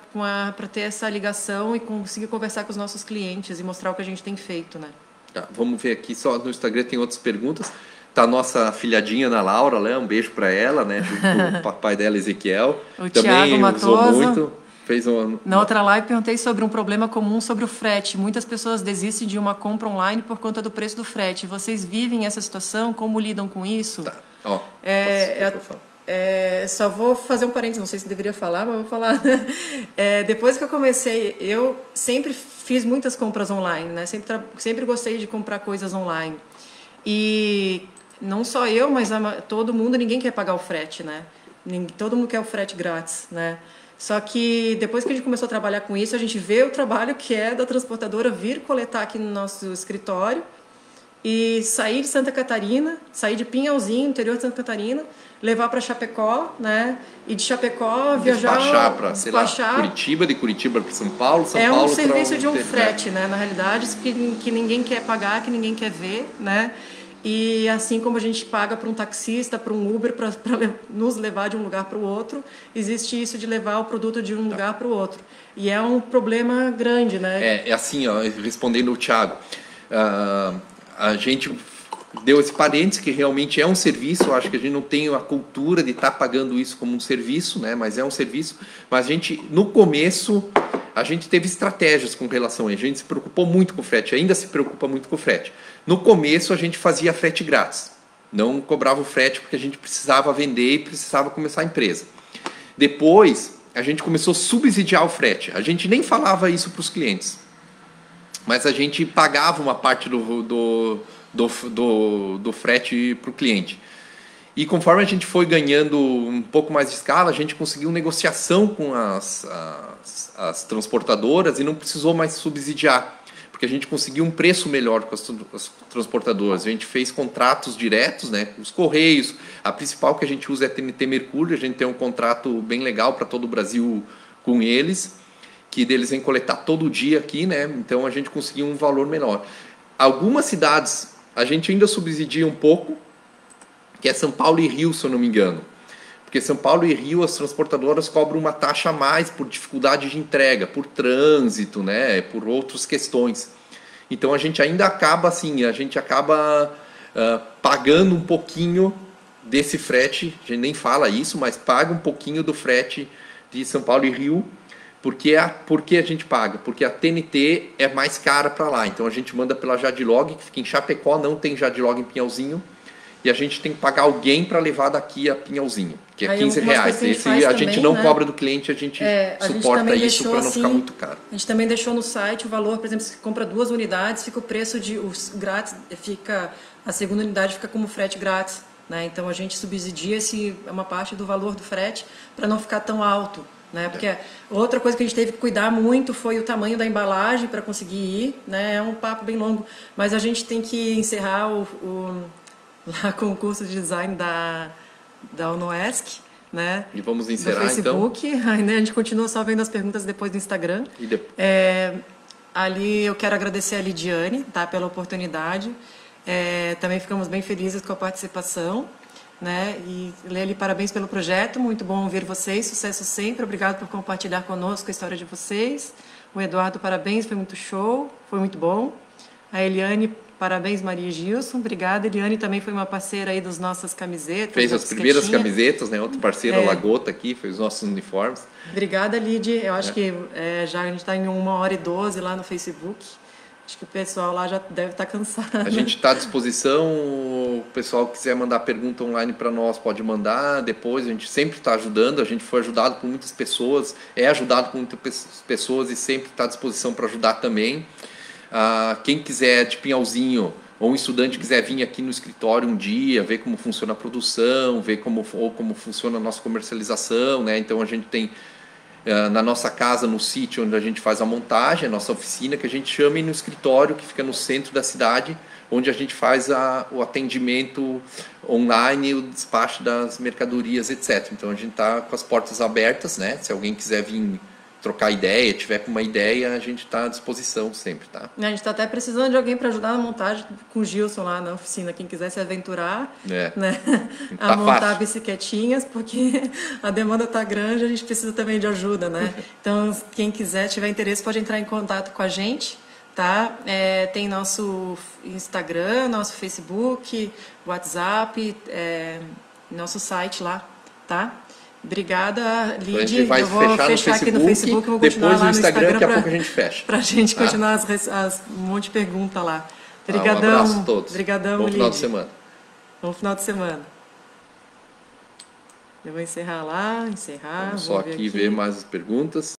ter essa ligação e conseguir conversar com os nossos clientes e mostrar o que a gente tem feito, né? Vamos ver aqui, só no Instagram tem outras perguntas. Tá a nossa filhadinha Ana Laura, né? Um beijo para ela, né? Junto com o papai dela, Ezequiel. O também Thiago usou Matoso. muito. Fez um... Na outra live, perguntei sobre um problema comum sobre o frete. Muitas pessoas desistem de uma compra online por conta do preço do frete. Vocês vivem essa situação? Como lidam com isso? Tá. Ó, só vou fazer um parênteses, não sei se deveria falar, mas vou falar. Depois que eu comecei, eu sempre fiz muitas compras online, né? Sempre gostei de comprar coisas online. E não só eu, mas todo mundo, ninguém quer pagar o frete, né? Todo mundo quer o frete grátis, né? Só que depois que a gente começou a trabalhar com isso, a gente vê o trabalho que é da transportadora vir coletar aqui no nosso escritório e sair de Santa Catarina, sair de Pinhalzinho, interior de Santa Catarina, levar para Chapecó, né? E de Chapecó viajar, despachar para, sei lá, Curitiba, de Curitiba para São Paulo, São Paulo para... É um serviço de um frete, né? Na realidade, que ninguém quer pagar, que ninguém quer ver, né? E assim como a gente paga para um taxista, para um Uber, para nos levar de um lugar para o outro, existe isso de levar o produto de um lugar para o outro. E é um problema grande, né? É assim, ó, respondendo o Thiago, a gente deu esse parênteses que realmente é um serviço. Eu acho que a gente não tem a cultura de estar pagando isso como um serviço, né? Mas é um serviço. Mas a gente, no começo, a gente teve estratégias com relação a isso. A gente se preocupou muito com o frete, ainda se preocupa muito com o frete. No começo, a gente fazia frete grátis. Não cobrava o frete porque a gente precisava vender e precisava começar a empresa. Depois, a gente começou a subsidiar o frete. A gente nem falava isso para os clientes, mas a gente pagava uma parte do frete para o cliente. E conforme a gente foi ganhando um pouco mais de escala, a gente conseguiu negociação com as transportadoras e não precisou mais subsidiar, porque a gente conseguiu um preço melhor com as transportadoras. A gente fez contratos diretos, né? Os Correios, a principal que a gente usa é a TNT Mercúrio. A gente tem um contrato bem legal para todo o Brasil com eles, que deles vêm coletar todo dia aqui, né? Então a gente conseguiu um valor menor. Algumas cidades a gente ainda subsidia um pouco, que é São Paulo e Rio, se eu não me engano. Porque São Paulo e Rio, as transportadoras cobram uma taxa a mais por dificuldade de entrega, por trânsito, né? Por outras questões. Então a gente ainda acaba assim, pagando um pouquinho desse frete. A gente nem fala isso, mas paga um pouquinho do frete de São Paulo e Rio. Por que a gente paga? Porque a TNT é mais cara para lá. Então a gente manda pela Jadlog, que fica em Chapecó, não tem Jadlog em Pinhalzinho. E a gente tem que pagar alguém para levar daqui a Pinhalzinho, que é R$15. Esse a gente não cobra do cliente, a gente suporta isso para não ficar muito caro. A gente também deixou no site o valor, por exemplo, se compra 2 unidades, fica o preço de os grátis, a segunda unidade fica como frete grátis, né? Então a gente subsidia uma parte do valor do frete para não ficar tão alto, né? Porque outra coisa que a gente teve que cuidar muito foi o tamanho da embalagem para conseguir ir, né? É um papo bem longo, mas a gente tem que encerrar lá com o curso de design da UNOESC, né? E vamos encerrar do Facebook. Então. Aí, né, a gente continua só vendo as perguntas depois do Instagram. Ali eu quero agradecer a Lidiane, tá, pela oportunidade. Também ficamos bem felizes com a participação, né? E Lely, parabéns pelo projeto, muito bom ouvir vocês, sucesso sempre, obrigado por compartilhar conosco a história de vocês. O Eduardo, parabéns, foi muito show, foi muito bom. A Eliane, parabéns, Maria e Gilson. Obrigada. Eliane também foi uma parceira aí das nossas camisetas. Fez as primeiras camisetas, né? Outro parceiro, a Lagota, aqui, fez os nossos uniformes. Obrigada, Lidy. Eu acho que já a gente está em 1h12 lá no Facebook. Acho que o pessoal lá já deve estar cansado. A gente está à disposição. O pessoal que quiser mandar pergunta online para nós, pode mandar. Depois a gente sempre está ajudando. A gente foi ajudado por muitas pessoas. É ajudado por muitas pessoas e sempre está à disposição para ajudar também. Quem quiser de Pinhalzinho ou um estudante quiser vir aqui no escritório um dia, ver como funciona a produção, ver como funciona a nossa comercialização, né? Então a gente tem na nossa casa, no sítio onde a gente faz a montagem, a nossa oficina, que a gente chama, e no escritório, que fica no centro da cidade, onde a gente faz o atendimento online, o despacho das mercadorias, etc. Então a gente está com as portas abertas, né? Se alguém quiser vir trocar ideia, tiver com uma ideia, a gente está à disposição sempre, tá? A gente está até precisando de alguém para ajudar na montagem com o Gilson lá na oficina, quem quiser se aventurar, né? A montar fácil. Bicicletinhas, porque a demanda está grande, a gente precisa também de ajuda, né? Então, quem quiser, tiver interesse, pode entrar em contato com a gente, tá? Tem nosso Instagram, nosso Facebook, WhatsApp, nosso site lá, tá? Obrigada, Então a Lid. gente vai Eu vou fechar fechar aqui no Facebook, vou continuar depois lá no no Instagram, daqui a Instagram pouco a gente fecha. para a gente Tá? continuar um monte de pergunta lá. Um Obrigadão. abraço a todos. Obrigadão, Bom final de Lid. semana. Bom final de semana. Eu vou encerrar lá, encerrar. Vamos vou só ver aqui ver mais as perguntas.